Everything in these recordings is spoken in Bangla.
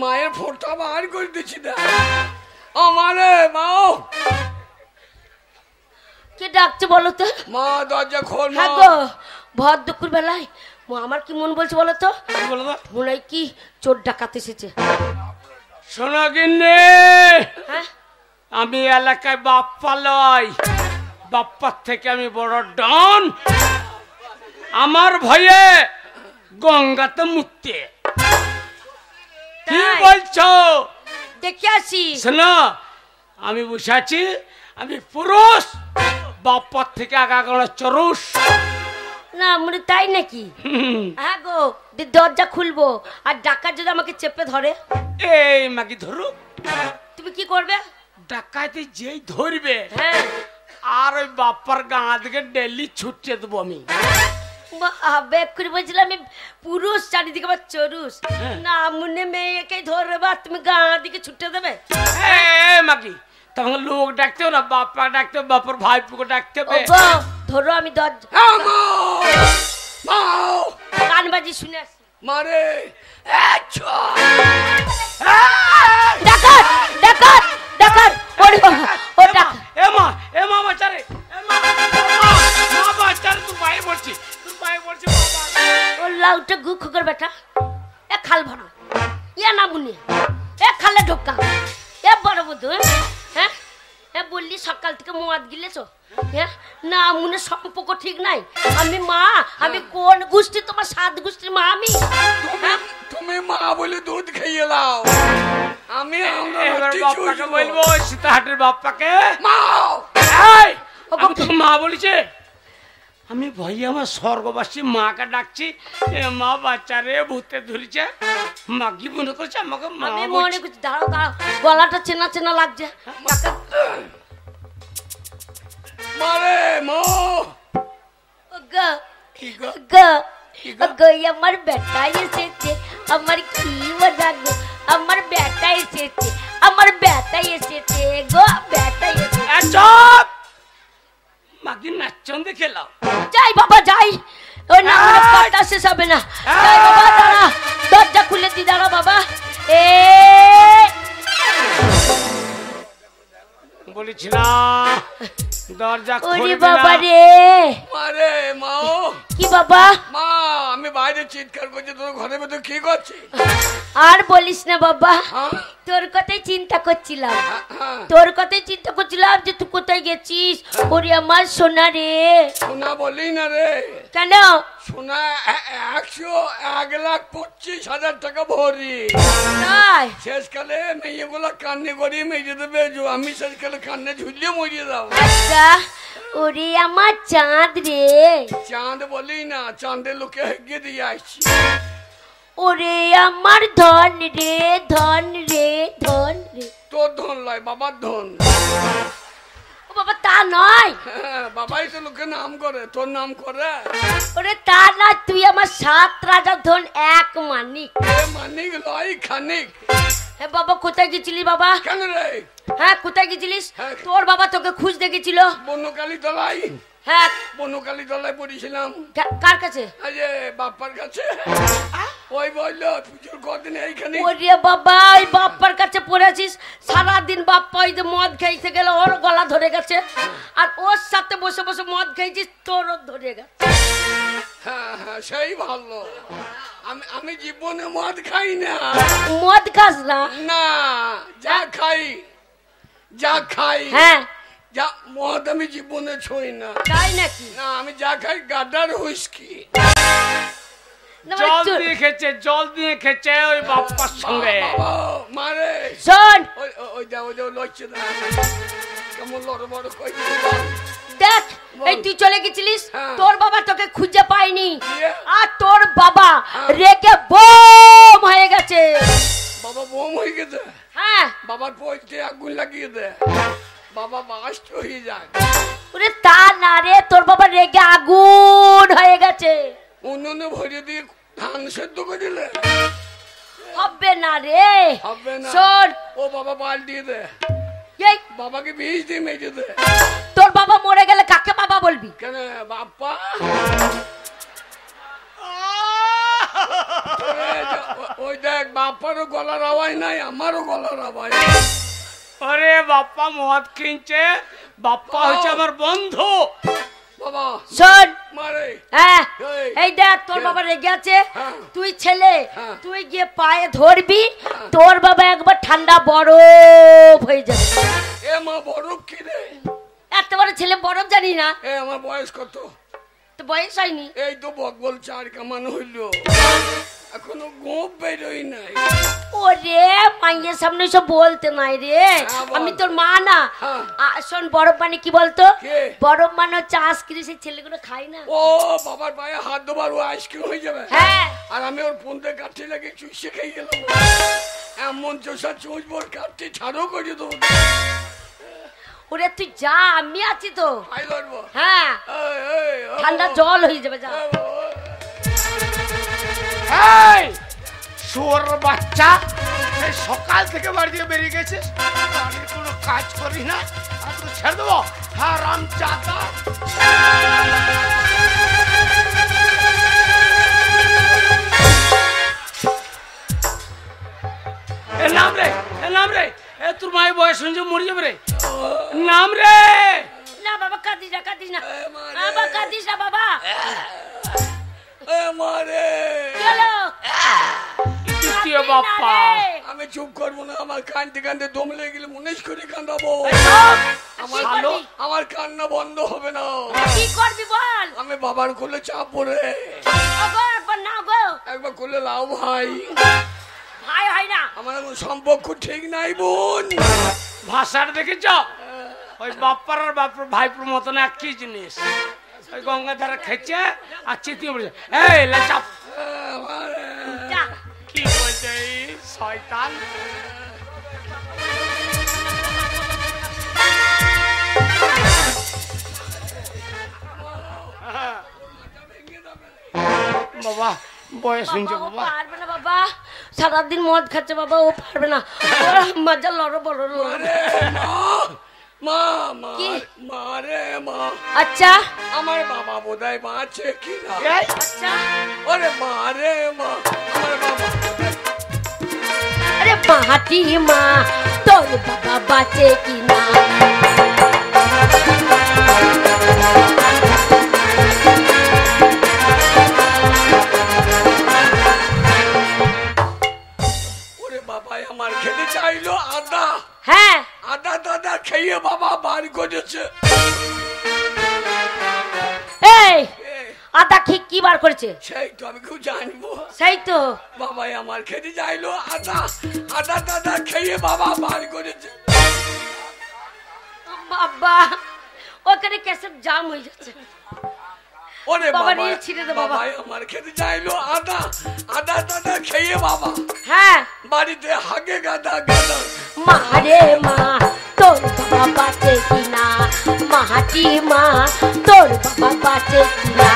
মায়ের ফোঁটা বার করে দিচ্ছি না আমারে মাও কে ডাকছে বলো তো? মা দরজা খোল। হ্যাঁ গো, ভর দুপুর বেলায় আমার কি মন বলছে বলো তো? বলো তো। মনে হয় কি চোর ডাকাত এসেছে। শোনো গিন্নি, হ্যাঁ আমি এলাকায় বাপ্পা লয়, বাপ্পার থেকে আমি বড় ডন। আমার ভয়ে গঙ্গাতে মুততে। কি বলছো? দেখে আসি। শোনো, আমি বসে আছি, আমি পুরুষ, বাপ্পার থেকে আগাগোড়া চরুষ। না মানে তাই নাকি? হ্যাঁ গো, দরজা খুলবো আর ডাকাত যদি আমাকে চেপে ধরে? এই মাগি ধরুক। তুমি কি করবে? ডাকাতে যেই ধরবে, হ্যাঁ, আর ওই বাপ্পার গাঁ থেকে ডেলি ছুটে দেবো আমি। বেক করে বলছিলাম আমি পুরুষ, চারিদিকে আবার চরুষ। না মনে মেয়েকে ধরবে আর তুমি গা দিকে ছুটে দেবে? মাগি তখন লোক ডাকতে না, বাপ্পা ডাকতে, বাপ্পার ভাইপুকে ডাকতে হবে। ধরো আমি দরজা গান বাজি শুনে আসি। মারে ডাকাত ডাকাত ডাকাত, ওরে বাবা, ও ডাকাত। এ মা বাচ্চারে, মা বাচ্চারে, তুই পায়ে পড়ছি, তুই পায়ে পড়ছি। ও লাউটা গু খোকর বেটা, এ খাল ভরা, ইয়া না বুনি, এ খালে ঢোকা, এ বড় বুধু। হ্যাঁ হ্যাঁ, বললি সকাল থেকে মদ গিলেছো? হ্যাঁ না, মনে সম্পর্ক ঠিক নাই। আমি মা, আমি কোন গোষ্ঠী? তোমার 7 গোষ্ঠীর মা আমি। তুমি মা বলে দুধ খাইয়ে দাও। আমি বাপ্পাকে বলবো, সীতাহাটের বাপ্পাকে মা মা বলেছে। আমি ভাই আমার স্বর্গবাসী মাকে ডাকছি, মা বাচ্চারে ভূতে ধরেছে। মা কি মনে করছে আমাকে? আমি মনে করছি, দাঁড়াও দাঁড়াও, গলাটা চেনা চেনা লাগছে। মারে মা আমার বেটা এসেছে, আমার কি মজা গো, আমার বেটা এসেছে, আমার বেটা এসেছে গো, বেটা এসেছে। মাকে নাচন দেখে লাও। যাই বাবা যাই, ওই না কথা শেষ হবে না। যাই বাবা, দাঁড়া, দরজা খুলে দি, দাঁড়া বাবা। বলেছিলাম দরজা খুলে বাবা রে। মারে মা কি বাবা? মা আমি বাইরে চিৎকার করছি, তোর ঘরের ভেতর কি করছিস? আর বলিস না বাবা, তোর কথাই চিন্তা করছিলাম, তোর কথাই চিন্তা করছিলাম যে তুই কোথায় গেছিস। ওরে আমার সোনা রে। সোনা বলি না রে। কেন? সোনা 1,25,000 টাকা ভরি। শেষকালে মেয়েগুলা কান্নে করি মেয়ে দেবে, আমি শেষকালে কান্নে ঝুলিয়ে মরিয়ে দাও। আচ্ছা, ওরে আমার চাঁদ রে। চাঁদ বলি না, চাঁদের লোকে হেগে দিয়ে আসছি। ওরে আমার ধন রে, ধন রে, ধন রে। তোর ধন লয়, বাবার ধন। ও বাবা তা নয়, বাবাই তো লোকে নাম করে, তোর নাম করে। ওরে তা না, তুই আমার 7 রাজার ধন, 1 মানিক। মানিক লয়, খানিক। হ্যাঁ বাবা, কোথায় গেছিলিস বাবা? কেন রে? হ্যাঁ কোথায় গেছিলিস? তোর বাবা তোকে খুঁজতে গেছিল বনকালী তলায়। হ্যাঁ বনকালী তলায় পড়েছিলাম। কার কাছে? বাপ্পার কাছে। ওই বললো পুজোর কদিন এইখানে। ওরে বাবা, ওই বাপ্পার কাছে পড়েছিস সারাদিন? বাপ্পা ওই যে মদ খাইতে গেলে ওর গলা ধরে গেছে, আর ওর সাথে বসে বসে মদ খাইছিস, তোরও ধরে গেছে। হ্যাঁ হ্যাঁ, সেই ভালো। আমি জীবনে মদ খাই না। মদ খাস না? না, যা খাই, যা খাই, হ্যাঁ যা মদ আমি জীবনে ছুঁই না। তাই নাকি? না, আমি যা খাই গাডার হুইস্কি। জল দিয়ে খেছে, জল দিয়ে খেছে ওই বাপ্পার সঙ্গে। মারে শোন, ওই যা লড়ছে না, কেমন লড় বড় কই। দেখ, এই তুই চলে গেছিলিস, তোর বাবা তোকে খুঁজে পায়নি, আর তোর বাবা রেগে বোম হয়ে গেছে। বাবা বোম হয়ে গেছে? হ্যাঁ, বাবার পয়তে আগুন লাগিয়ে দে, বাবা বাস্ট হয়ে যায়। ওরে তা না রে, তোর বাবা রেগে আগুন হয়ে গেছে। উনুনে ভরে দিয়ে ধান সেদ্ধ করে দিলে হবে না রে। হবে না। শোন, ও বাবা বাল দিয়ে দে, এই বাবাকে বিষ দিয়ে মেজে দে। তোর বাবা মরে গেলে কাকে বাবা বলবি? কেন বাপ্পা? ওই দেখ বাপারও গলার আওয়াজ নাই, আমারও গলার আওয়াজ। ওরে বাপ্পা মদ কিনছে, বাপ্পা হচ্ছে আমার বন্ধু। বাবা শোন, মারে হ্যাঁ এই। এই দেখ তোর কে? বাবা রেগে আছে, হ্যাঁ। তুই ছেলে, হ্যাঁ। তুই গিয়ে পায়ে ধরবি, তোর বাবা একবার ঠান্ডা বরফ হয়ে যাবে। এ মা বরফ কি রে? এত বড় ছেলে বরফ জানি না? এ আমার বয়স কত? তো বয়স হয়নি? এই তো বকবল 4 কামান হইল, এখনো গোপ বেরোই নাই। ওরে মাইয়ের সামনে সব বলতে নাই রে, বল। আমি তোর মা না। হ্যাঁ। শোন, বরফ মানে কি বলতো? কে? বরফ মানে হচ্ছে আইসক্রিম, সেই ছেলেগুলো খায় না। ও বাবার পায়ে হাত দেবার ও আইসক্রিম হয়ে যাবে। হ্যাঁ। আর আমি ওর পুঁতে কাঠি লাগে চুষে খেয়ে গেলাম। এমন চোষা চুষবর কাঠি ছাড়ও করে দেবো। ওরে তুই যা, আমি আছি তো। খাই ধরবো। হ্যাঁ, এই, এই, ও, ঠান্ডা জল হয়ে যাবে, যা। এই শুয়োর বাচ্চা, এই সকাল থেকে বাড়ি থেকে বেরিয়ে গেছিস, বাড়ির কোনো কাজ করি না, আর তো ছেড়ে দেবো? হ্যাঁ রাম চাতা। এ নাম রে, এ নাম রে, এ তোর মায়ের বয়স শুনছে মরে যাবে রে, নাম রে। না বাবা, কাঁদিস না, কাঁদিস না মা রে। বাবা, কাঁদিস না বাবা। এ মারে, কি হলো? দ্বিতীয় বাপ্পা। আমি চুপ করবো না, আমার কান্দতে কান্দতে দম লেগে গেলে মনেশ করে কান্দাবো। আমার কি করবি? আমার কান্না বন্ধ হবে না। কি করবি বল? আমি বাবার কোলে চাপ পড়ে ওগো, একবার না গো, একবার কোলে লাও ভাই, ভাই হয় না। আমার এখন সম্পর্ক ঠিক নাই বোন। ভাষাটা দেখেছ? ওই বাপ্পার আর বাপ্পার ভাইপুর মতন একই জিনিস। ওই গঙ্গাধারে খেছে আর চিতিয়ে পড়েছে। এই লেচাপ, যা। কি বলছে এই শয়তান? বাবা বয়স শুনছে বাবা, ও বাবা। পারবে না বাবা, সারাদিন মদ খাচ্ছে বাবা, ও পারবে না। ওর মজা লড়ো বড় লড়ো। মা মা কি? মা রে মা, আচ্ছা আমার বাবা বোধহয় বাঁচে কিনা। এই, আচ্ছা, ওরে মা রে মা, আমার বাবা বোধহয়। আরে মাটি মা, তোর বাবা বাঁচে কিনা? ওরে বাবা আমার খেতে চাইলো আদা, হ্যাঁ, আদা দাদা খেয়ে বাবা বার করেছে। এই এ, আদা কি বার করেছে? সেই তো আমি খুব জানবো। সেই তো। বাবাই আমার খেতে চাইলো আদা, আদা দাদা খেয়ে বাবা বার করেছে। বাবা, ওখানে ক্যাসেট জাম হয়ে যাচ্ছে। ওরে বাবা, বাবা নীল ছিঁড়ে দে বাবা। বাবাই আমার খেতে চাইলো আদা, আদা দাদা খেয়ে বাবা হ্যাঁ, বাড়িতে হাগে গাদা গাদা। মা রে মা, তোর বাবা বাঁচে কিনা? মাটি মা, তোর বাবা বাঁচে কিনা?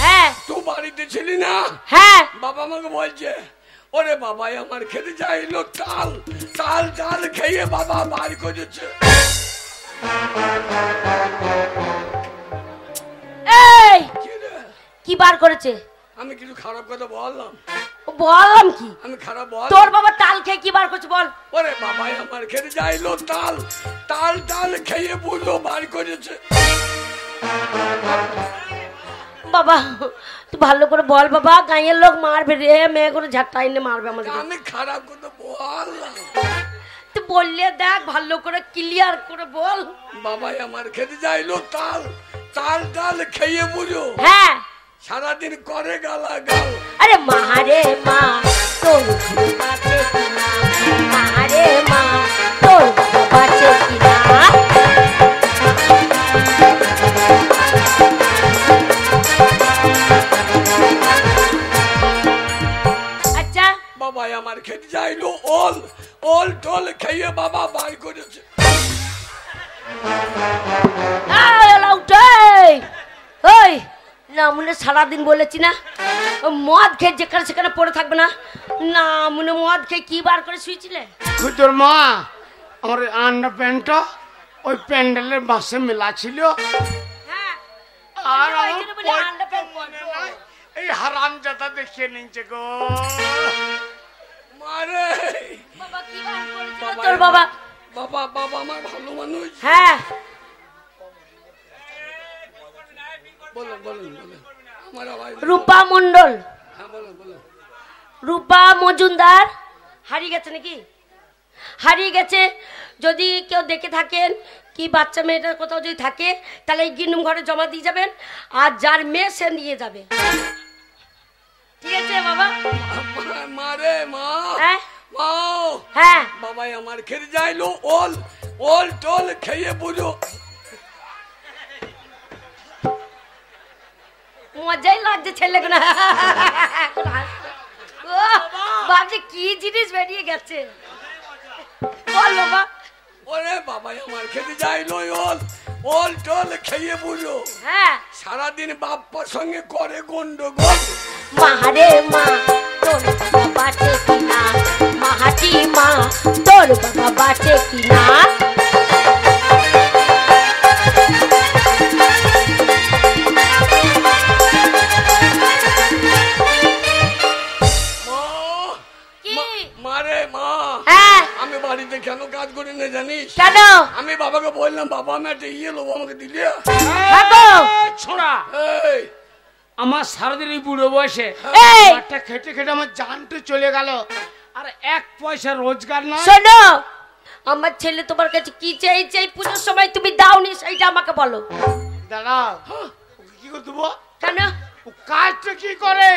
হ্যাঁ তুই বাড়িতে ছিলি না? হ্যাঁ, বাবা আমাকে বলছে ওরে বাবাই আমার খেতে চাইলো তাল, তাল তাল খেয়ে বাবা বার করেছে। এই কি রে? কি বার করেছে? আমি কিছু খারাপ কথা বললাম? বললাম কি? আমি খারাপ বল? তোর বাবা তাল খেয়ে কি বার করছে বল? ওরে বাবাই আমার খেতে চাইলো তাল, তাল তাল খেয়ে বুঝলো বার করেছে। বাবা তুই ভালো করে বল বাবা, গাঁয়ের লোক মারবে রে, মেয়ে করে ঝাঁটাই নে মারবে আমাদের। আমি খারাপ কথা বললাম? তুই বললে দেখ, ভালো করে ক্লিয়ার করে বল। বাবাই আমার খেতে চাইলো তাল, তাল তাল খেয়ে বুঝো হ্যাঁ, সারাদিন করে গালা গাল। আরে মা রে মা, তোর বাবা বাঁচে কিনা? মা রে মা, তোর বাবা বাঁচে কিনা? আচ্ছা, বাবাই আমার খেতে চাইলো ওল, ওল টোল খেয়ে বাবা বার করেছে। ওই না মনে সারাদিন বলেছি না, ও মদ খেয়ে যেখানে সেখানে পড়ে থাকবে না। না মনে মদ খেয়ে কি বার করে শুয়েছিলে? তোর মা আমার আন্ডার প্যান্টটা ওই প্যান্ডেলের বাসে মেলা ছিল, হ্যাঁ আর ওই আমার জন্য বলি পয়সা আন্ডারপ্যান্ট মনে পরবো। নাই। এই হারামজাদা দেখিয়ে নিচ্ছে গো। মারে বাবা কি গান করেছিল বাবা, তোর বাবা? বাবা বাবা আমার ভালো মানুষ। হ্যাঁ বলেন বলেন বলেন আমার আওয়াজ। রূপা মণ্ডল, হ্যাঁ বলেন বলেন। রূপা মজুমদার হারিয়ে গেছে নাকি? হারিয়ে গেছে। যদি কেউ দেখে থাকেন কি বাচ্চা মেয়েটার কোথাও যদি থাকে তাহলে এই গিন্নুম ঘরে জমা দিয়ে যাবেন, আর যার মেয়ে সে নিয়ে যাবে। ঠিক আছে বাবা? মারে মা হ্যাঁ মা হ্যাঁ বাবাই আমার খেতে যাইলো ওল ওল টোল খেয়ে বুঝো। মজাই লাগছে ছেলেকে না। ও বাজে কি জিনিস বেরিয়ে গেছে। বল বাবা। ওরে বাবাই আমার খেতে যাইলো ওল ওল টোল খেয়ে বুঝো। হ্যাঁ সারাদিন বাপ্পার সঙ্গে করে গন্ডগোল। মাহারে মা তোর বাবা বাটে কিনা, মাহাটি মা তোর বাবা বাটে কিনা। কি? মারে মা হ্যাঁ আমি বাড়িতে কেন কাজ করি না জানিস? কেন? আমি বাবাকে বললাম বাবা আমি একটা ইয়ে লোবো আমাকে দিলে। হ্যাঁ গো। ছোড়া, এই আমার সারাদিন এই বুড়ো বয়সে এই মাঠটা খেটে খেটে আমার জানটা চলে গেল, আর এক পয়সা রোজগার না। শোনো, আমার ছেলে তোমার কাছে কি চাইছে এই পুজোর সময় তুমি দাওনি সেইটা আমাকে বলো। দাদা ওকে কি করে দেবো? কেন? ও কাজটা কি করে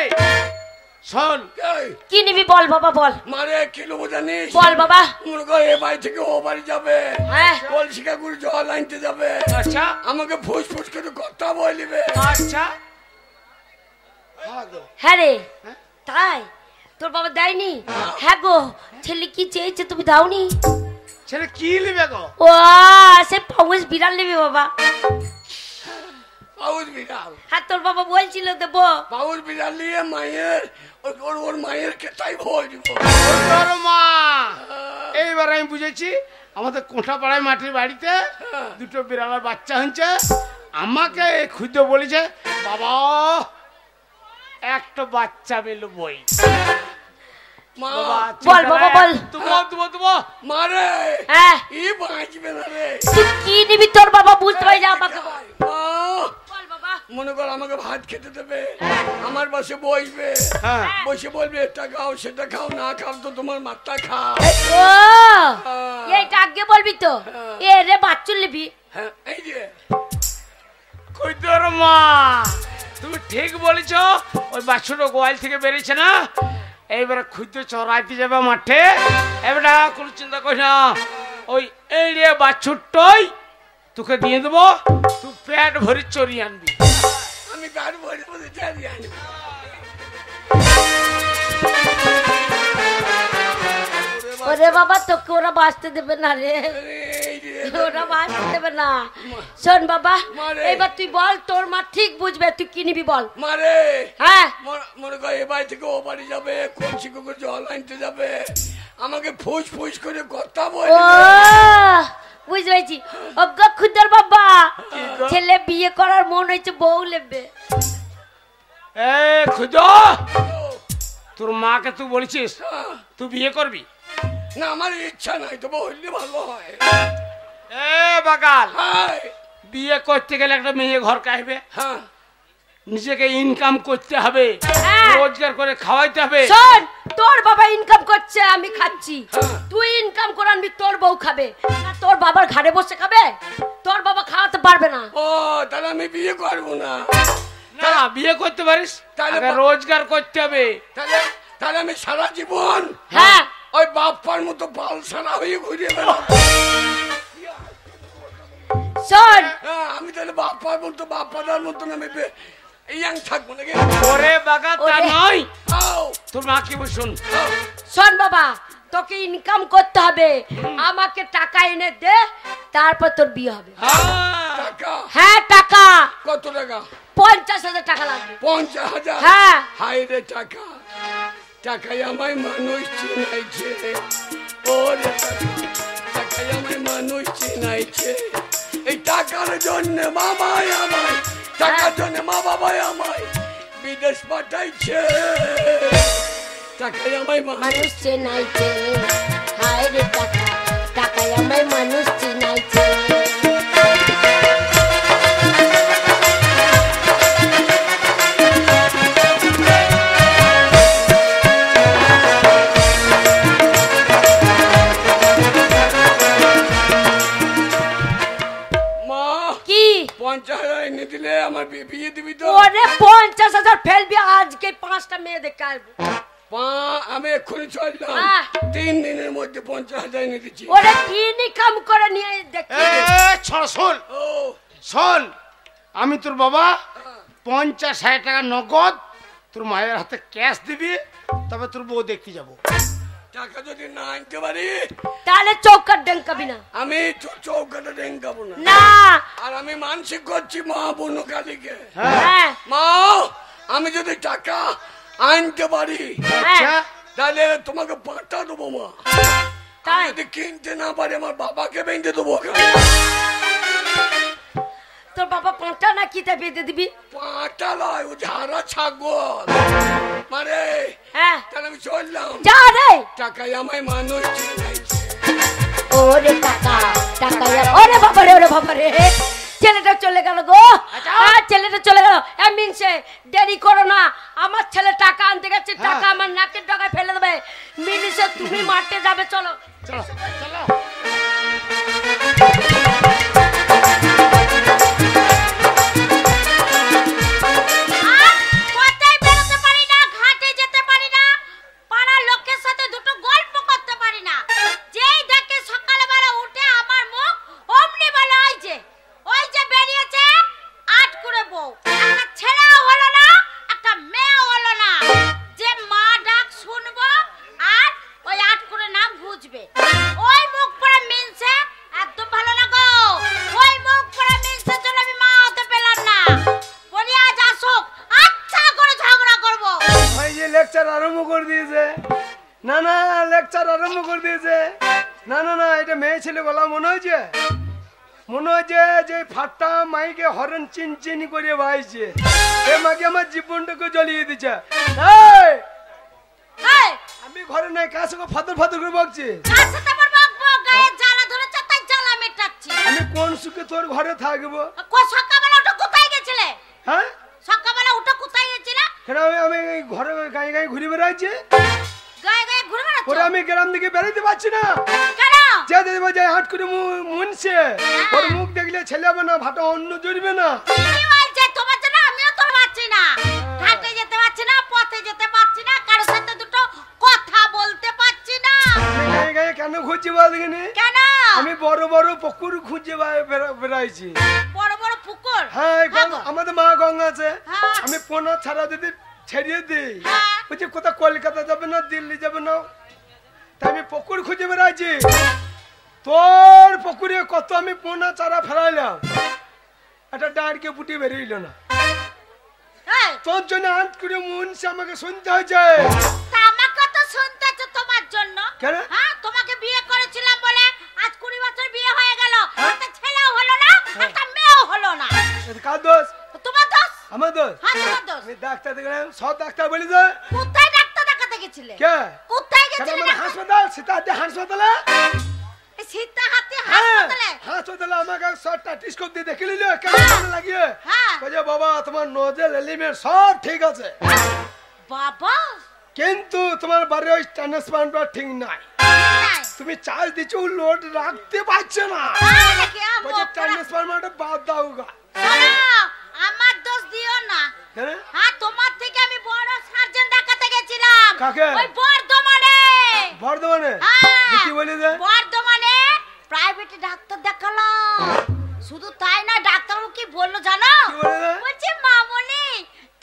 শোন। এই কি নিবি বল বাবা বল। মারে কি লোবো জানিস? বল বাবা। মনে কর এ বাড়ি থেকে ও বাড়ি যাবে, হ্যাঁ কলসিকা করে জল আনতে যাবে, আচ্ছা আমাকে ফুস ফুস করে কথা বলিবে। আচ্ছা হ্যাঁ গো। হ্যাঁ রে হ্যাঁ? তাই তোর বাবা দেয়নি? হ্যাঁ গো ছেলে কি চেয়েছে তুমি দাওনি? ছেলে কি নেবে গো? ও সে পাউস বিড়াল নেবে বাবা। পাউস বিড়াল হ্যাঁ তোর বাবা বলছিল দেবো। পাউস বিড়াল নিয়ে মায়ের ওর মায়ের কেতাই ভয় দিব। তোর মা এইবার আমি বুঝেছি। আমাদের কোঠাপাড়ায় মাটির বাড়িতে দুটো বিড়ালের বাচ্চা হয়েছে। আমাকে খুঁজতে বলেছে বাবা একটা বাচ্চা পেল বই। মা বল বাবা বল। তুমি মারে হ্যাঁ ই বাঁচবে না রে। তুই কি নিবি তোর বাবা বুঝতে পারি না আমাকে বল। মা বল বাবা। মনে কর আমাকে ভাত খেতে দেবে, আমার পাশে বসবে, হ্যাঁ বসে বলবে এটা খাও সেটা খাও, না খাও তো তোমার মাথা খাও। ও এইটা আগে বলবি তো। এ রে বাচ্চুর নিবি। হ্যাঁ এই যে তোর মা তুমি ঠিক বলেছ। ওই বাছুরটা গোয়াল থেকে বেরিয়েছে না, এইবারে খুঁজতে চড়াইতে যাবে মাঠে। এবারে কোনো চিন্তা করি না, ওই এই রে বাছুরটাই তোকে দিয়ে দেবো, তুই পেট ভরি চড়িয়ে আনবি। আমি কার বলে বলে জানি আনি। ওরে বাবা তোকে ওরা বাঁচতে দেবে না রে, এই যে ওরা বাঁচতে দেবে না। শোন বাবা মারে। এইবার তুই বল তোর মা ঠিক বুঝবে তুই কি নিবি বল। মারে হ্যাঁ মনে কর এ বাড়ি থেকে ও বাড়ি যাবে, কলসি করে জল আনতে যাবে, আমাকে ফুস ফুস করে কথা ও বলবে। বুঝতে পেরেছি। অজ্ঞ খুদর বাবা ছেলে বিয়ে করার মন হয়েছে বউ নেবে। এ খুদ তোর মাকে তুই বলেছিস তুই বিয়ে করবি? না আমার ইচ্ছা নাই, তো বললে ভালো হয়। এ বাগাল হাই বিয়ে করতে গেলে একটা মেয়ে ঘর কাইবে, হ্যাঁ নিজেকে ইনকাম করতে হবে, হ্যাঁ। রোজগার করে খাওয়াইতে হবে। শোন তোর বাবা ইনকাম করছে আমি খাচ্ছি, হ্যাঁ। তুই ইনকাম করে আনবি তোর বউ খাবে না তোর বাবার ঘাড়ে বসে খাবে? তোর বাবা খাওয়াতে পারবে না। ও তাহলে আমি বিয়ে করবো না। না বিয়ে করতে পারিস, তাহলে আগে রোজগার করতে হবে। তাহলে তাহলে আমি সারা জীবন হ্যাঁ ওই বাপ্পার মতো বাল সারা হয়ে ঘুরে বেড়াবো। শোন হ্যাঁ, আমি তাহলে বাপ্পার মতো বাপ্পাদার মতন আমি ইয়াং থাকবো নাকি? ওরে বাগা তা ওরে। নয়, আও, তোর মা কি বলছুন? আও। শোন বাবা তোকে ইনকাম করতে হবে, আমাকে টাকা এনে দে তারপর তোর বিয়ে হবে। টাকা হ্যাঁ টাকা কত টাকা? 50,000 টাকা লাগবে। 50,000? হ্যাঁ হাই রে টাকা, টাকায় আমায় মানুষ চিনাইছে। ওরে টাকা, টাকায় আমায় মানুষ চিনাইছে। টাকার জন্য বাবাই আমায়, টাকার জন্য মা বাবাই আমায় বিদেশ পাঠাইছে। টাকায় আমায় মানুষ চেনাইছে, হায় রে টাকা, টাকায় আমায় মানুষ চেনাইছে। মা কি 50,000 এনে দিলে আমার বিয়ে দিবি তো? ওরে 50,000 ফেলবি, আজকে 5টা মেয়ে দেখে আসবো। আমি এক্ষুনি চললাম, 3 দিনের মধ্যে 50,000 এনে দিচ্ছি। ওরে কি কাম করে নিয়ে দেখি। শোন ও শোন, আমি তোর বাবা 50,000 টাকা নগদ তোর মায়ের হাতে ক্যাশ দিবি, তবে তোর বউ দেখতে যাবো। টাকা যদি না আনতে পারি তাহলে চৌকাট ডেঙ্কাবি না। আমি চৌকাটা ডেঙ্গাবো না। না আর আমি মানসিক করছি মা বনু কালীকে, হ্যাঁ মা আমি যদি টাকা আনতে পারি হ্যাঁ তাহলে তোমাকে পাঠা দেবো মা। তাই যদি কিনতে না পারি আমার বাবাকে বেঁধে দেবো। তোর বাবা 5টা না কিতে বেঁধে দিবি? পাটা লয়, ও ঝাড়া ছাগল মানে। হ্যাঁ তাহলে আমি চললাম, যা রে। টাকায় আমায় মানুষ চিনাইছে। ওরে টাকা, টাকা, ওরে বাবা রে, ওরে বাবা রে, ছেলেটা চলে গেল গো। হ্যাঁ ছেলেটা চলে গেল। মিনসে দেরি করো না, আমার ছেলে টাকা আনতে গেছে, টাকা আমার নাকের ডগায় ফেলে দেবে। মিনিসে তুমি মারতে যাবে, চলো চলো চলো। কোথায় বেরোতে পারি না, ঘাটে যেতে পারি না, পাড়ার লোকের সাথে দুটো গল্প করতে পারি না। যেই দেখে সকালবেলা উঠে আমার মুখ অমনি বলে ওই যে বেরিয়েছে আট করে বউ। একটা ছেলেও হলো না, একটা মেয়েও হলো না, যে মা ডাক শুনবো আর ওই আট করে নাম বুঝবে। ওই মুখ পড়ে মিনছে একদম ভালো না গো। ওই মুখ পড়ে মিনছে জন্য আমি মা হতে পেলাম না। বলি আজ আসুক, আচ্ছা করে ঝগড়া করবো। ভাই যে লেকচার আরম্ভ করে দিয়েছে, না না লেকচার আরম্ভ করে দিয়েছে, না না না এটা মেয়ে ছেলে বলা মনে হয়েছে, মনে হচ্ছে যে ফাট্টা মাইকে হরেন চিন চিন করে ভাইছে, এ মাকে আমার জীবনটাকে জ্বলিয়ে দিচ্ছে। এই, এই আমি ঘরে নাই, কার সঙ্গে ফাদর ফাদর করে বকছি? কার সাথে আবার বকবো? গায়ে জ্বালা ধরেছে তাই জ্বালা মেটাচ্ছি। আমি কোন সুখে তোর ঘরে থাকবো? সকালবেলা উঠে কোথায় গেছিলে? হ্যাঁ সকালবেলা উঠে কোথায় গেছিলে? কেন আমি এই ঘরে গায়ে গায়ে ঘুরে বেড়াইছি, গায়ে গায়ে ঘুরে বেড়াচ্ছ? ওরা আমি গ্রাম থেকে বেরোতে পারছি না। কেন? যে দেবো যে হাট করে মুনছে, ওর মুখ দেখলে ছেলে হবে না, ভাটা অন্য জড়বে না। কি হয়েছে তোমার জন্য? আমিও তো পারছি না, ঘাটে যেতে পারছি না, পথে যেতে পারছি না, কারোর সাথে দুটো কথা বলতে পারছি না। গায়ে গায়ে কেন খুঁজছি বল দেখিনি? কেন? আমি বড় বড় পুকুর খুঁজে বেড়াইছি। বড় বড় পুকুর? হ্যাঁ ভাগো। আমাদের মা গঙ্গা আছে, হ্যাঁ। আমি পোনা ছাড়া যদি ছেড়িয়ে দিই, হ্যাঁ। বলছি কোথাও কলকাতা যাবে না, দিল্লি যাবে না, তাই আমি পুকুর খুঁজে বেড়াইছি। তোর পুকুরে কত আমি পোনা চারা ফেরাইলাম, একটা ডাঁড়কে বুটি বেরিয়েছিল না। এই, তোর জন্য আট করে মুনছে আমাকে শুনতে হয়েছে। তা আমাকে তো শুনতে হচ্ছে তোমার জন্য। কেন? হ্যাঁ তোমাকে বিয়ে করেছিলাম বলে আজ 20 বছর বিয়ে হয়ে গেল, একটা ছেলেও হলো না, একটা মেয়েও হলো না। এটা কার দোষ? তোমার দোষ? আমার দোষ? হ্যাঁ তোমার দোষ। আমি ডাক্তার দেখলাম, সব ডাক্তার বলি যে কোথায় ডাক্তার দেখাতে গেছিলে? কে কোথায় কেন গেছিলে? আমাদের হাসপাতাল, সীতাহাটি হাসপাতালে। সীতাহাটি হ্যাঁ, হাসপাতালে? হাসপাতালে আমাকে সব টেলিস্কোপ দিয়ে দেখে নিল, কেমন লাগিয়ে হ্যাঁ। বলে বাবা তোমার নজেল এলিমেন্ট সব ঠিক আছে, বাবা কিন্তু তোমার বাড়ি ওই ট্রান্সপ্লান্টটা ঠিক নাই, নাই। তুমি চার্জ দিচ্ছ লোড রাখতে পারছো না, তাই নাকি? বলছে ট্রান্সফরমারটা বাদ দাও গা। শোনো, আমার দোষ দিও না। কেন? হ্যাঁ তোমার থেকে আমি বড় সার্জন দেখাতে গেছিলাম। কাকে? ওই বর্ধমানে। বর্ধমানে? হ্যাঁ, কি বলে যে? বর্ধমানে প্রাইভেটে ডাক্তার দেখালাম। শুধু তাই না, ডাক্তারবাবু কি বললো জানো? কি বলে? বলছে মামনি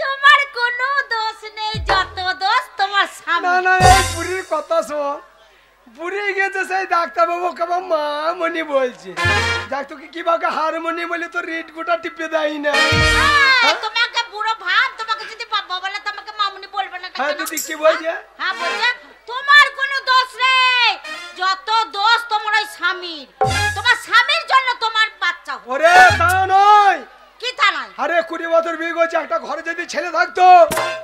তোমার কোনো দোষ নেই, যত দোষ তোমার স্বামী। না না এই বুড়ির কথা শোন, বুড়ি গেছে সেই ডাক্তারবাবু কেমন মা মনি বলছে, ডাক্তারকে কিভাবে হারমোনি বলে তো রেড গোটা টিপে দেয় না। তোমাকে বুড়ো ভাব, তোমাকে যদি বাবা বলে তোমাকে মামনি বলবে না কেন? হ্যাঁ দিদি কি বলছে? হ্যাঁ বলছে তোমার কোনো দোষ নেই, যত দোষ তোমার ওই স্বামীর। তোমার স্বামীর জন্য তোমার বাচ্চা বাচ্চা হোক। ওরে তা নয়, কি তা নয়? আরে 20 বছর বিয়ে করছে, একটা ঘরে যদি ছেলে থাকতো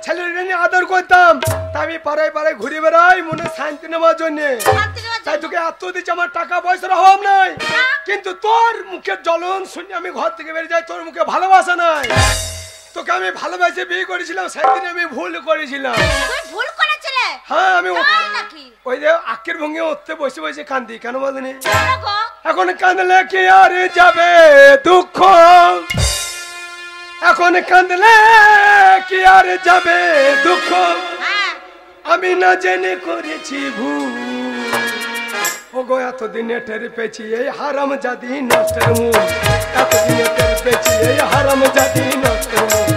ছেলেটা নিয়ে আদর করতাম, তা আমি পাড়ায় পাড়ায় ঘুরে বেড়াই মনে শান্তি নেওয়ার জন্য। শান্তি নেওয়ার তাই জন্য? তোকে এত দিচ্ছে, আমার টাকা পয়সার অভাব নাই, হ্যাঁ? কিন্তু তোর মুখের জ্বলন শুনে আমি ঘর থেকে বেরিয়ে যাই, তোর মুখে ভালোবাসা নাই। তোকে আমি ভালোবাসে বিয়ে করেছিলাম, সেদিন আমি ভুল করেছিলাম। তুই ভুল করেছিলে? হ্যাঁ আমি তাই নাকি? ওই যে আক্কের ভঙ্গে উঠতে বসে বসে কান্দি, কেন বলিনি? কেন গো? এখন কাঁদলে কি আর যাবে দুঃখ, এখন কাঁদলে কি আর যাবে দুঃখ, হ্যাঁ। আমি না জেনে করেছি ভুল। ওগো এতদিনে টের পেয়েছি এই হারাম জাদি নষ্টের মূল, এতদিনে টের পেয়েছি এই হারাম জাদি নষ্টের মূল।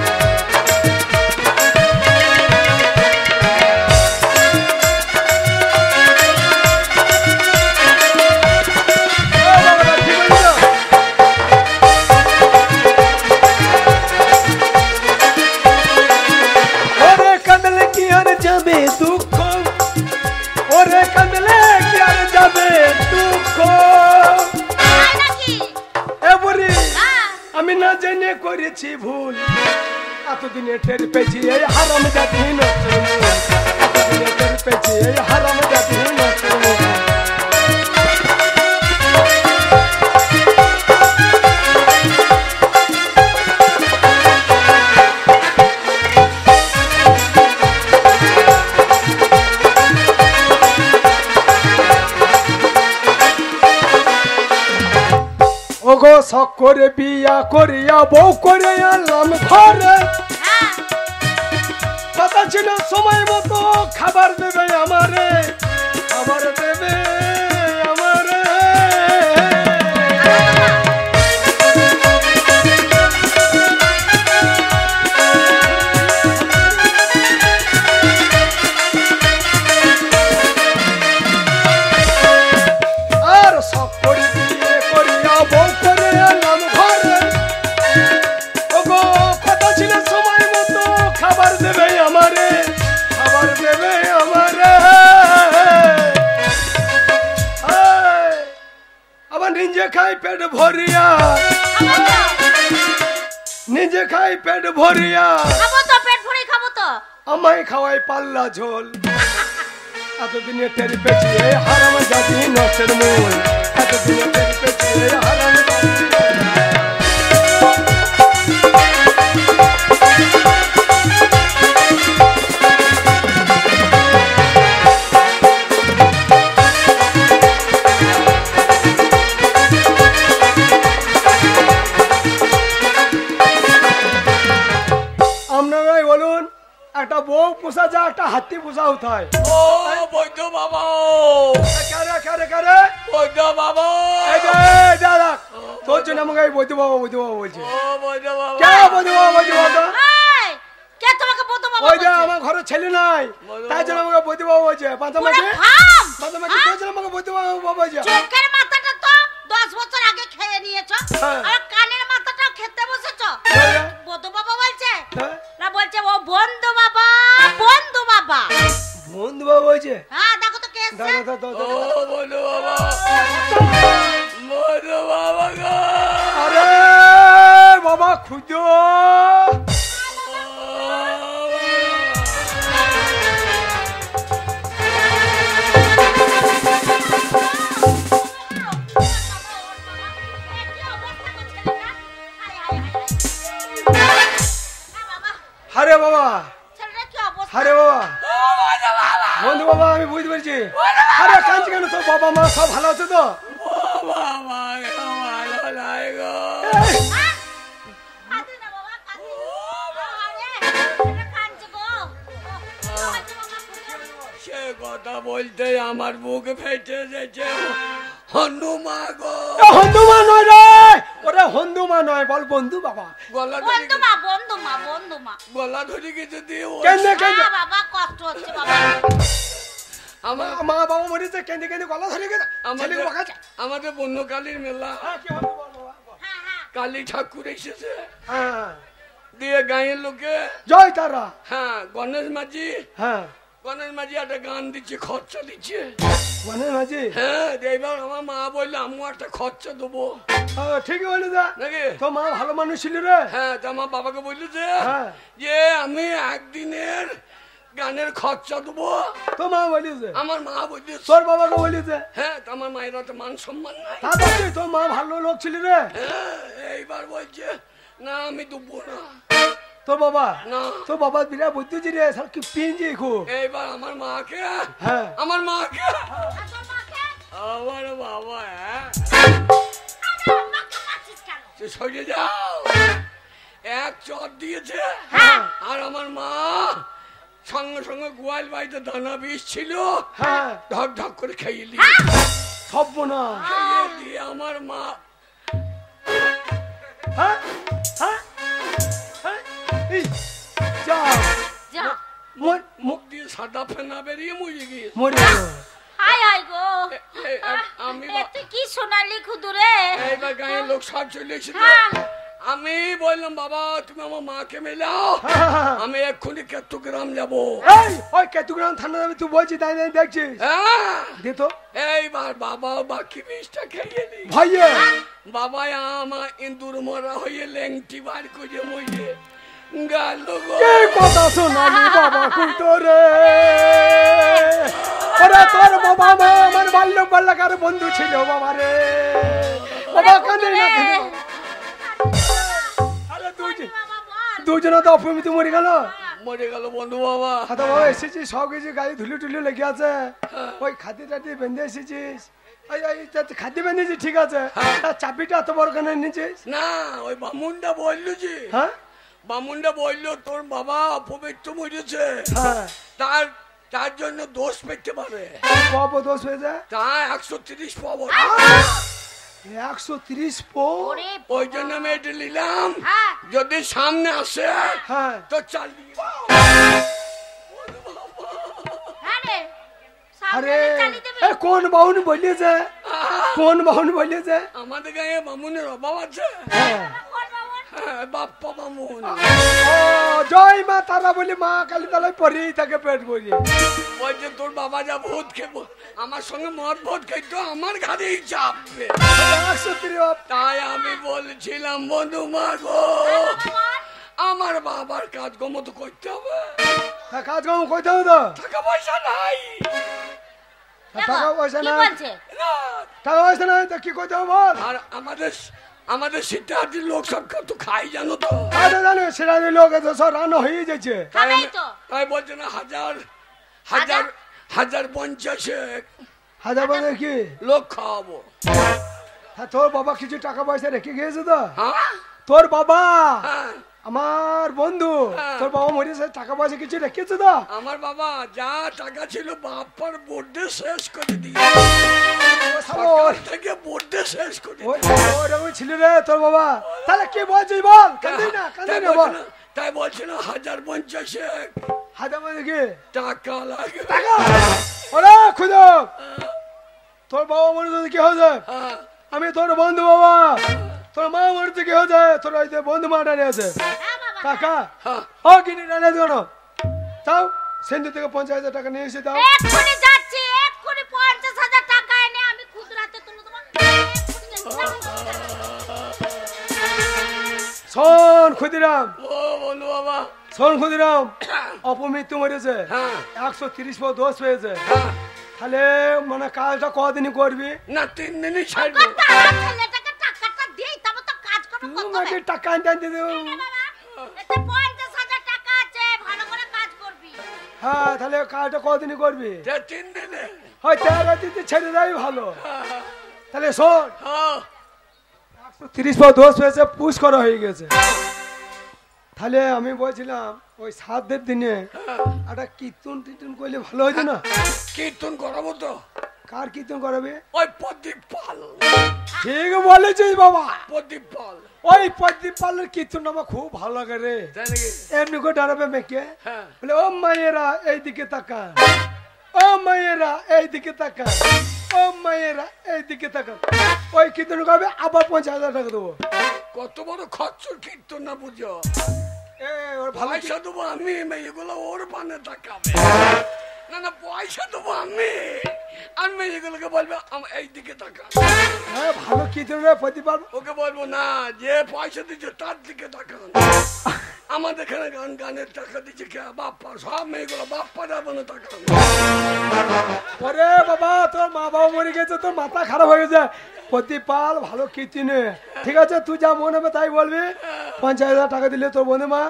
ওরে কাঁদলে কি আর যাবে দুঃখ, ওরে কাঁদলে কি আর যাবে দুঃখ, তাই নাকি? এবারে হ্যাঁ। আমি না জেনে করেছি ভুল, এতদিনে টের পেয়েছি এই হারাম জাতি নষ্টের মূল, এতদিনে টের পেয়েছি এই হারাম জাতি নষ্টের মূল। ওগো শখ করে বিয়া করিয়া বউ করে আনলাম ঘরে, হ্যাঁ। কথা ছিল সময় মতো খাবার দেবে আমারে, খাবার দেবে আমারে। আর শখ করে বিয়ে করিয়া বউ করে আনলাম ঘরে, ওগো কথা ছিল সময় মতো খাবার দেবে আমারে, খাবার দেবে আমারে। এই, আবার নিজে খাই পেট ভরিয়া, নিজে খাই পেট ভরিয়া, খাবো তো, পেট ভরে খাবো তো। আমায় খাওয়াই পাল্লা ঝোল, এতদিনে টের পেয়েছি এই হারাম জাতি নষ্টের মূল, এতদিনে টের পেয়েছি এই হারাম জাতি। আপনারাই বলুন, একটা বউ পোষা যায়, একটা হাতি পোষা উঠায়। ও বৈদ্য বাবা, কারে কারে কারে বৈদ্য বাবা, এই যে দাদা, তোর জন্য আমাকে এই বৈদ্য বাবা বলছে। ও বৈদ্য বাবা, কে বৈদ্য বাবা বলছে বলতো? এই, কে তোমাকে বৌদ্ধ বাবা ওই যে বলছে? আমার ঘরে ছেলে নাই, তাই জন্য আমাকে বৈদ্য বাবা বলছে। ওরে পাঁচামাকে থাম! পাঁচামাকে তোর জন্য আমাকে বৈদ্য বাবা বলছে। চোখের মাথাটা তো 10 বছর আগে খেয়ে নিয়েছো, হ্যাঁ। আর কানের মাথাটাও খেতে বসেছো। হ্যাঁ। বৌদ্ধ বাবা বলছে হ্যাঁ? না, বলছে ও বন্ধু বাবা, বন্ধু বাবা। বন্ধু বাবা বলছে। হ্যাঁ, দেখো তো কে এসছে। দাদা দাদা ও বৈদ্য বাবা, বৈদ্য বাবা গো, আরে বাবা খুঁজো। আরে বাবা, আরে বাবা, বন্ধু বাবা আমি বুঝতে পেরেছি। আরে কাঁদছি কেন, তোর বাবা মা সব ভালো আছে তো? বাবা ভালো নাই গো, সে কথা বলতে আমার বুক ফেটে যাচ্ছে। হনুমা গো, হন্দুমা নয় রে, ওরে হন্দুমা নয়, বল বন্ধু বাবা। গলা ধরে বন্ধু মা, বন্ধু মা, বন্ধু মা। গলা ধরে কিছু দিয়ে কেন্দে কেন্দে বাবা কষ্ট হচ্ছে বাবা। আমার মা বাবা মরেছে, কেন্দে কেন্দে গলা ধরে গেছে। ছেলে আমাদের বকাছে। আমাদের বন্য কালীর মেলা, হ্যাঁ, কি হলো বল বাবা, বল। হ্যাঁ, হ্যাঁ। কালী ঠাকুর এসেছে, হ্যাঁ, দিয়ে গাঁয়ের লোকে, জয় তারা। হ্যাঁ গণেশ মাঝি, হ্যাঁ গণের মাঝে একটা গান দিচ্ছে, খরচা দিচ্ছে। মানে মাঝি হ্যাঁ, এইবার আমার মা বললো আমি একটা খরচা দেবো ঠিকই বলে যা নাকি। তো মা ভালো মানুষ ছিল রে। হ্যাঁ, তো আমার বাবাকে বললো হ্যাঁ। যে আমি একদিনের গানের খরচা দেবো। তো মা বলিছে, আমার মা বলছে তোর বাবাকে বলিছে। হ্যাঁ, তো আমার মায়ের তো মান সম্মান নাই। তা বলছি তোর মা ভালো লোক ছিল রে। হ্যাঁ, এইবার বলছে না আমি দেবো না। তোর বাবা না। তোর বাবা বিরাট বুদ্ধি রে, সব কি পিঞ্জি খুব। এইবার আমার মাকে হ্যাঁ আমার মাকে আর তোর মাকে? আমার বাবা আমার মাকে মারছিস কেন? সরে যাও, এক চট দিয়েছে। হ্যাঁ। আর আমার মা সঙ্গে সঙ্গে গোয়াল বাড়িতে দানা বীজ ছিল, হ্যাঁ ঢক ঢক করে খেয়ে নি। সব না। খেয়ে দিয়ে আমার মা হ্যাঁ হ্যাঁ হ্যাঁ, এই, যা যা। মুখ দিয়ে সাদা ফেনা বেরিয়ে মরে গিয়ে মরে গেল। হাই হাই গো। আমি এ তুই কি সোনালি খুদুরে? এইবার গাঁয়ের লোক সব চলে এসেছিল। হ্যাঁ। আমি বললাম বাবা তুমি আমার মাকে মেলাও, হ্যাঁ। আমি এক্ষুনি কেতুগ্রাম যাবো। এই ওই কেতুগ্রাম থানা যাবে তুই বলছিস, তাই তাই দেখছিস। হ্যাঁ, দে তো এইবার বাবা বাকি বিষটা খেয়ে নি। ভাইয়ে বাবা আমার ইন্দুর মরা হয়ে লেংটি বার করে মরে গেল গো। কে কথা শোনালি বাবা কুতরে। ওরে তোর বাবা মা আমার বাল্য বাল্যকার বন্ধু ছিল বাবা রে। বাবা কাঁদে না কাঁদে না। আরে দুজনে তো অপমিত মরে গেল। মরে গেল বন্ধু বাবা। খাতা বাবা এসেছিস, সব কিছু গায়ে ধুলো টুলো লেগে আছে। ওই খাদ্য টাটি বেঁধে এসেছিস। খাদ্য বেঁধেছিস ঠিক আছে, তার চাবিটা এত বড় কেন নিয়েছিস? না, ওই বামুনটা বললো যে হ্যাঁ বামুনটা বললো তোর বাবা অপবিত্র মরেছে, হ্যাঁ তার তার জন্য দোষ পেতে পারে। বাবা দোষ হয়েছে তা 130 পাবো। 130 পো। ওরে ওই জন্য আমি এটা নিলাম, হ্যাঁ। যদি সামনে আসে হ্যাঁ তো চালিয়ে হ্যাঁ রে। আরে সামনে চালিয়ে দেবে। এ কোন বাউন বলিয়েছে, কোন বাউন বলিয়েছে? আমাদের গায়ে বামুনের অভাব আছে। হ্যাঁ কোন বাবা? হ্যাঁ, বাপ্পা বামুন ও জয় মা তারা বলি মা কালী তালায় পরেই থাকে পেট ভরে। বলছে তোর বাবা যা ভোট খেবো আমার সঙ্গে মদ ভোট খেতো আমার ঘাড়েই চাপবে। 130 তাই আমি বলছিলাম বন্ধু মা গো আমার বাবার কাজ গমত করতে হবে, কাজ কাম কইতে হবে তো। টাকা পয়সা নাই। টাকা পয়সা কি না, বলছে? না, টাকা পয়সা নাই তো কি করতে হবে বল? আর আমাদের সিদ্ধার্থীর লোক সব কত খাই জানো তো। আরে জানো সেরা লোক তো সব রান্না হয়ে যাচ্ছে। খাবেই তো। তাই বলছে না হাজার 50 হাজার বাজার কি লোক খাওয়াবো। হ্যাঁ, তোর বাবা কিছু টাকা পয়সা রেখে গিয়েছে তো। হ্যাঁ তোর বাবা হ্যাঁ, আমার বন্ধু, হ্যাঁ। তোর বাবা মরেছে, টাকা পয়সা কিছু রেখেছে তো। আমার বাবা যা টাকা ছিল বাপ্পার বোর্ডে শেষ করে দিয়ে ওর- থেকে বোর্ডে শেষ করে ওই- ওরকম ছিল রে তোর বাবা। তাহলে কি বলছিস বল? কাঁদি না বল। তাই বলছি না 150 হাজার বাজার কি টাকা লাগে। টাকা? ওরে খুদো, তোর বাবা মরেছে কি হয়েছে? হ্যাঁ, আমি তোর বন্ধু বাবা, তোর মা মরেছে কি হয়েছে? তোর ওই যে বন্ধু মা ডানে আছে হ্যাঁ বাবা। টাকা। হ্যাঁ। ও কিনে ডানে কেন? তাও সেন্টু থেকে 50,000 টাকা নিয়ে এসে দাও। এক্ষুনি যাচ্ছি, এক্ষুনি 50,000 টাকা এনে আমি খুচরাতে তুলে দেবো। শোন ক্ষুদিরাম, ও বন্ধু বাবা। শোন ক্ষুদিরাম, অপমৃত্যু মরেছে, হ্যাঁ 130 পর দোষ পেয়েছে। হ্যাঁ, তাহলে মানে কাজটা কদিনই করবি? না 3 দিনই ছাড়বো। কথা আমার ছেলেটাকে টাকাটা দেই, তবে তো কাজ করবো কত তোমাকে হবে? টাকা আনতে আনতে দেবো। বাবা, এতে 50,000 টাকা আছে, ভালো করে কাজ করবি। হ্যাঁ, তাহলে কাজটা কদিনই করবি? 3 দিনে। হয় 13 দিতে ছেড়ে দেয় ভালো। তাহলে শোন, হ্যাঁ 130 পর দোষ পেয়েছে, পুশ করা হয়ে গেছে। তাহলে আমি বলছিলাম ওই 7 দিনে একটা কীর্তন টির্তন করলে ভালো হতো না? কীর্তন করাবো তো। কার কীর্তন করাবে? ওই প্রদীপ পাল। ঠিক বলেছিস বাবা। প্রদীপ পাল ওই প্রদীপ পালের কীর্তন আমার খুব ভালো লাগে রে। জানি কি? এমনি করে দাঁড়াবে মেয়েকে, হ্যাঁ বলে ও মায়েরা এইদিকে তাকান, ও মায়েরা এইদিকে তাকান, ও মায়েরা এইদিকে তাকান। ওই কীর্তন করবে, আবার 50,000 টাকা দেবো। কত বড় খরচর কীর্তন না বুঝো। এ ওর ভালো পয়সা দেবো আমি, এগুলো ওর পানে তাকাবে। না না পয়সা দেবো আমি। আর মেয়েগুলোকে বলবে এইদিকে তাকা। হ্যাঁ ভালো কি রে প্রতিপাল। ওকে বলবো না যে পয়সা দিচ্ছে তার দিকে তাকান। আমাদের এখানে গানের টাকা দিচ্ছে কে? বাপ্পা। সব মেয়েগুলো বাপ্পা যাবো না তাকান। ওরে বাবা তোর মা বাবা মরে গেছে, তোর মাথা খারাপ হয়ে গেছে। প্রতিপাল ভালো কীর্তি নে, ঠিক আছে? তুই যা মনে হবে তাই বলবি। 50,000 টাকা দিলে তোর বোনে মা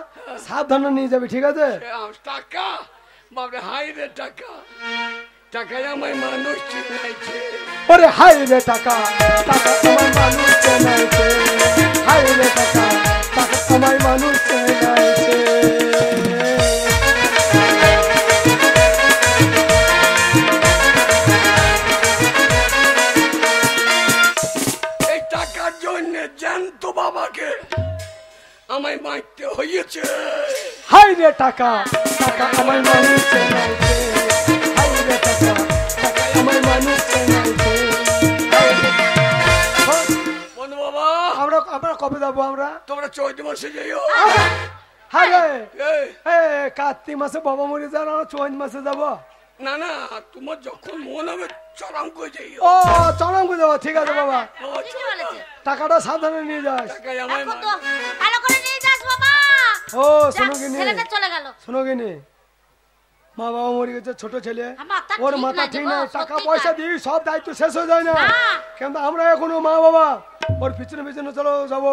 সাবধানে নিয়ে যাবি, ঠিক আছে? টাকা বাবরে, হাই রে টাকা। টাকায় আমায় মানুষ চিনাইছে। ওরে হাই রে টাকা, টাকা আমার মানুষ চেনাইছে। হাই রে টাকা, টাকা আমার মানুষ চেনাইছে। এই টাকার জন্য জ্যান্ত বাবাকে আমায় মারতে হয়েছে। হাই রে টাকা, টাকা আমার মানুষ চেনাইছে। হাই রে টাকা, টাকা আমার মানুষ চেনাইছে। বন্ধু বাবা, আমরা কবে যাবো? আমরা তোমরা চৈত মাসে যাইও। হ্যাঁ রে, এই, কার্তিক মাসে বাবা মরে যান, আমরা চৈত মাসে যাবো। না না, তোমার যখন মন হবে চরঙ্গ যাইও। ও চরম করে যাবো, ঠিক আছে বাবা। ঠিকই বলেছে। টাকাটা সাবধানে নিয়ে যাস। টাকায় আমায় দেখো তো, ভালো করে নিয়ে যাস বাবা। ও যাক, শোনো কিনি, ছেলেটা চলে গেল। শোনো কিনি, মা বাবা মরে গেছে, ছোট ছেলে, মাথা ওর ঠিক মাথা নাই ঠিক গো, নাই। সত্যি টাকা তাই। পয়সা দিই সব দায়িত্ব শেষ হয়ে যায় না, না। কিন্তু আমরা এখনো মা বাবা ওর পিছনে পিছনে চলো যাবো।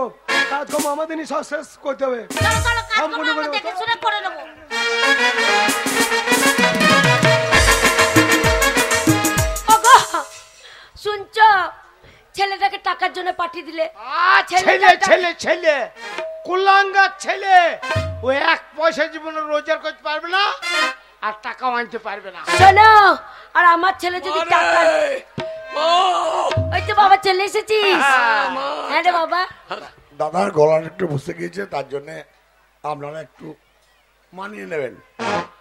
কাজকর্ম আমাদেরই সব শেষ করতে হবে। চলো চলো, কাজ সম্পূর্ণ করবো, আমরা করে দেখে শুনে করে নেবো। ওগো, শুনছো? ছেলেটাকে টাকার জন্য পাঠিয়ে দিলে। ছেলে ছেলে ছেলে কুলাঙ্গার ছেলে, ও এক পয়সা জীবনে রোজগার করতে পারবে না আর টাকাও আনতে পারবে না। শোনো, আর আমার ছেলে যদি টাকা, মা, ওই তো বাবা চলে এসেছিস। মা। হ্যাঁ রে বাবা। দাদার গলাটা একটু বসে গিয়েছে, তার জন্য আপনারা একটু মানিয়ে নেবেন।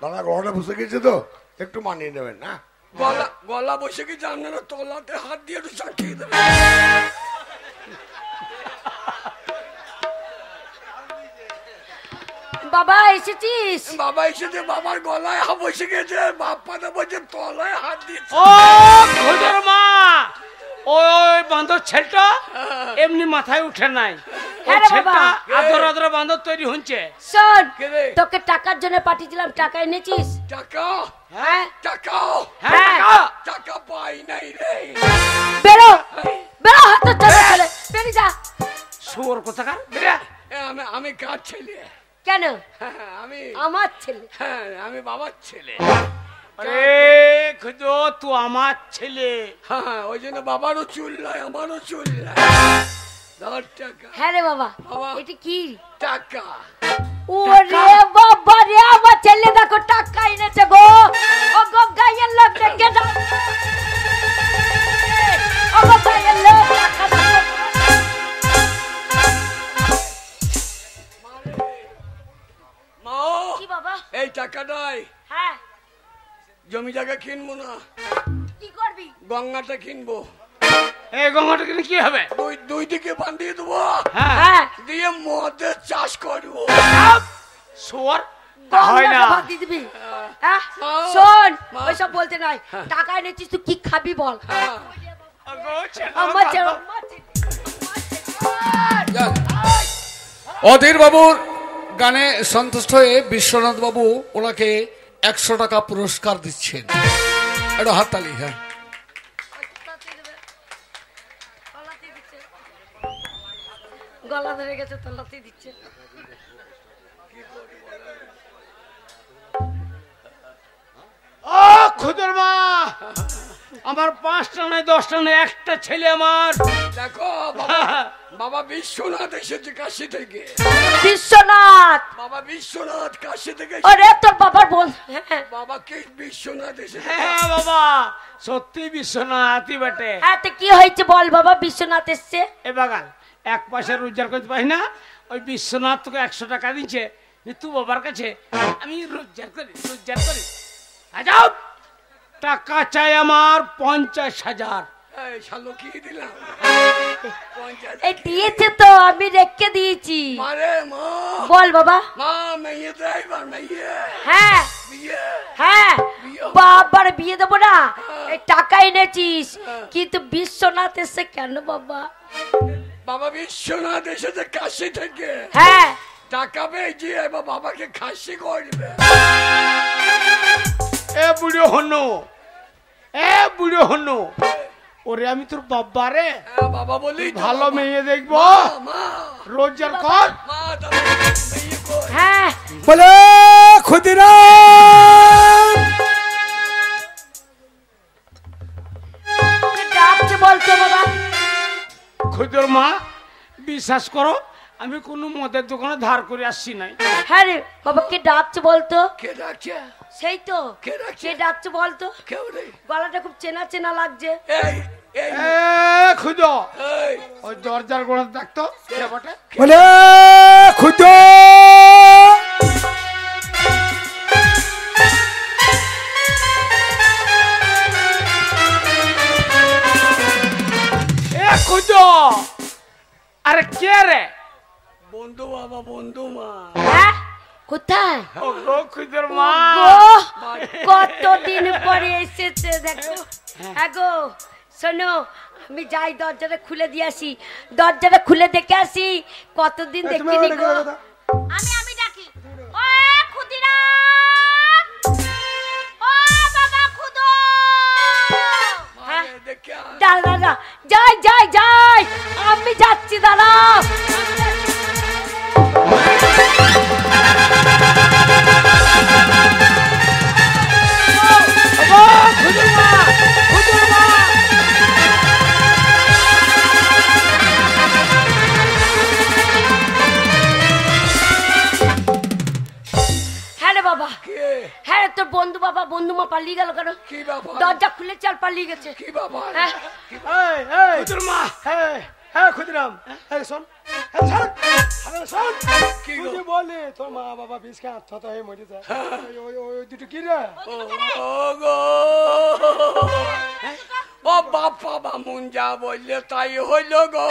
দাদার গলাটা বসে গিয়েছে তো একটু মানিয়ে নেবেন। না গলা গলা বসে কি আপনারা তলাতে হাত দিয়ে একটু চাটিয়ে দেবেন। বাবা এসেছিস? বাবা এসেছে, বাবার গলায় হাত বসে গেছে, বাপ্পাটা বলছে তলায় হাত দিচ্ছে। ও খোঁজের মা, ওই বাঁদর ছেলেটা এমনি মাথায় উঠে নাই। ওই হ্যাঁ রে ছেলেটা বাবা। আদর আদর বাঁদর তৈরি হচ্ছে। শোন, কে রে? তোকে টাকার জন্য পাঠিয়েছিলাম, টাকা এনেছিস? টাকা হ্যাঁ টাকা হ্যাঁ হ্যাঁ। টাকা পাই নাই রে। বেরো বেরো, হাত চলে চলে বেরিয়ে যা। শুয়োর কোথাকার বেরা। আমি কার ছেলে? কেন? আমি আমার ছেলে। হ্যাঁ, আমি বাবার ছেলে। আরে খুঁজো তুই আমার ছেলে। হ্যাঁ, ওই জন্য বাবারও চুল নাই, আমারও চুল নাই। ধর টাকা। হ্যাঁ রে বাবা। বাবা। এটা কি? টাকা ওরে বাবা রে, আমার ছেলে দেখো টাকা এনেছে গো। ও গো গায়ের লোক দেখে দাও। ও গো গায়ের লোক টাকা দাও। মা, কি বাবা? এই টাকাটাই হ্যাঁ, জমি জায়গা কিনবো না, কি করবি? গঙ্গাটা কিনবো। এই গঙ্গাটা কিনে কি হবে? দুই দিকে বান্ধিয়ে দেবো, হ্যাঁ হ্যাঁ, দিয়ে মদের চাষ করবো। শুয়োর হয় না। গঙ্গাটা ভাগ দিয়ে দিবি। হ্যাঁ, মা। শোন, মা। ওইসব বলতে নাই। টাকা এনেছিস, তুই কি খাবি বল? হ্যাঁ। আগো, ছেলে, আমার ছেলে, বাবা। আমার ছেলে। অধীর বাবুর গানে সন্তুষ্ট হয়ে বিশ্বনাথ বাবু ওনাকে 100 টাকা পুরস্কার দিচ্ছেন। একটা হাততালি। হ্যাঁ, গলা ধরে গেছে, তলাতে দিচ্ছে। ও খুদর মা, আমার 5টা নয় 10টা নয়, একটা ছেলে আমার। দেখো বাবা, বাবা বিশ্বনাথ এসেছে কাশি থেকে। বিশ্বনাথ, বাবা বিশ্বনাথ কাশি থেকে ওরে তোর বাবার বোন। হ্যাঁ বাবা কে বিশ্বনাথ এসেছে। হ্যাঁ বাবা, সত্যি বিশ্বনাথই বটে। হ্যাঁ, তো কি হয়েছে বল বাবা? বিশ্বনাথ এসছে। এ বাগান 1 পয়সা রোজগার করতে পারি না, ওই বিশ্বনাথ তোকে 100 টাকা দিচ্ছে, তুই বাবার কাছে আমি রোজগার করি রোজগার করি। যাও, টাকা চাই আমার 50,000। এই শালো কি দিলাম? 50। এই দিয়েছে তো, আমি রেখে দিয়েছি। মারে মা, বল বাবা। মা মেয়ে ড্রাইভার মেয়ে হ্যাঁ বিয়ে হ্যাঁ, বিয়ে বাবার বিয়ে দেবো না, এই টাকা এনেছিস, কিন্তু বিশ্বনাথ এসে কেন বাবা? বাবা বিশ্বনাথ এসেছে কাশি থেকে, হ্যাঁ টাকা পেয়েছি, এবার বাবাকে খাসি করবে। এ বুড়ো হনু, এ বুড়ো হনু, ওরে আমি তোর বাবা রে, বাবা বলি ভালো মেয়ে দেখবো, মা রোজগার কর। মা তাহলে মেয়ে কই? হ্যাঁ বলে ক্ষুদিরাম কে ডাকছে বলছো বাবা? খুদর মা, বিশ্বাস করো আমি কোনো মদের দোকানে ধার করে আসছি নাই। হ্যাঁ রে বাবা, কে ডাকছে বলতো? কে ডাকছে? সেই তো, কে ডাকছে? কে ডাকছে বলতো? কেউ নেই। গলাটা খুব চেনা চেনা লাগছে। এই এই এ খুদ, এই ওই দরজার গোড়া ডাকতো কে বটে? বলে ক্ষুদ এ খুদ, আরে কে রে? বন্ধু বাবা, বন্ধু মা। হ্যাঁ কোথায়? ও গো খুদর মা, গো কতদিন পরে এসেছে দেখো। হ্যাঁ গো শোনো, আমি যাই দরজাটা খুলে দিয়ে আসি, দরজাটা খুলে দেখে আসি, কতদিন দেখিনি গো। আমি ডাকি, ও ক্ষুদিরাম, ও বাবা ক্ষুদো। হ্যাঁ দেখে আয়। দাঁড়া দাঁড়া, যাই যাই যাই, আমি যাচ্ছি, দাঁড়া। খুদর মা, খুদর মা। হ্যাঁ রে বাবা, কে? হ্যাঁ রে, তোর বন্ধু বাবা বন্ধু মা পালিয়ে গেল কেন? কি ব্যাপার? দরজা খুলে চাল পালিয়ে গেছে। কি ব্যাপার? হ্যাঁ খুদর মা, হ্যাঁ ক্ষুদিরাম, হ্যাঁ শোন, হ্যাঁ শোন, আরে শোন, কি তুই গো? যে বলে তোর মা বাবা বিষ খেয়ে আত্মহত্যা হয়ে মরে যায়, ওই দুটো কি রে? ও গো, ও বাপ্পা বামুন যা বললে তাই হইল গো।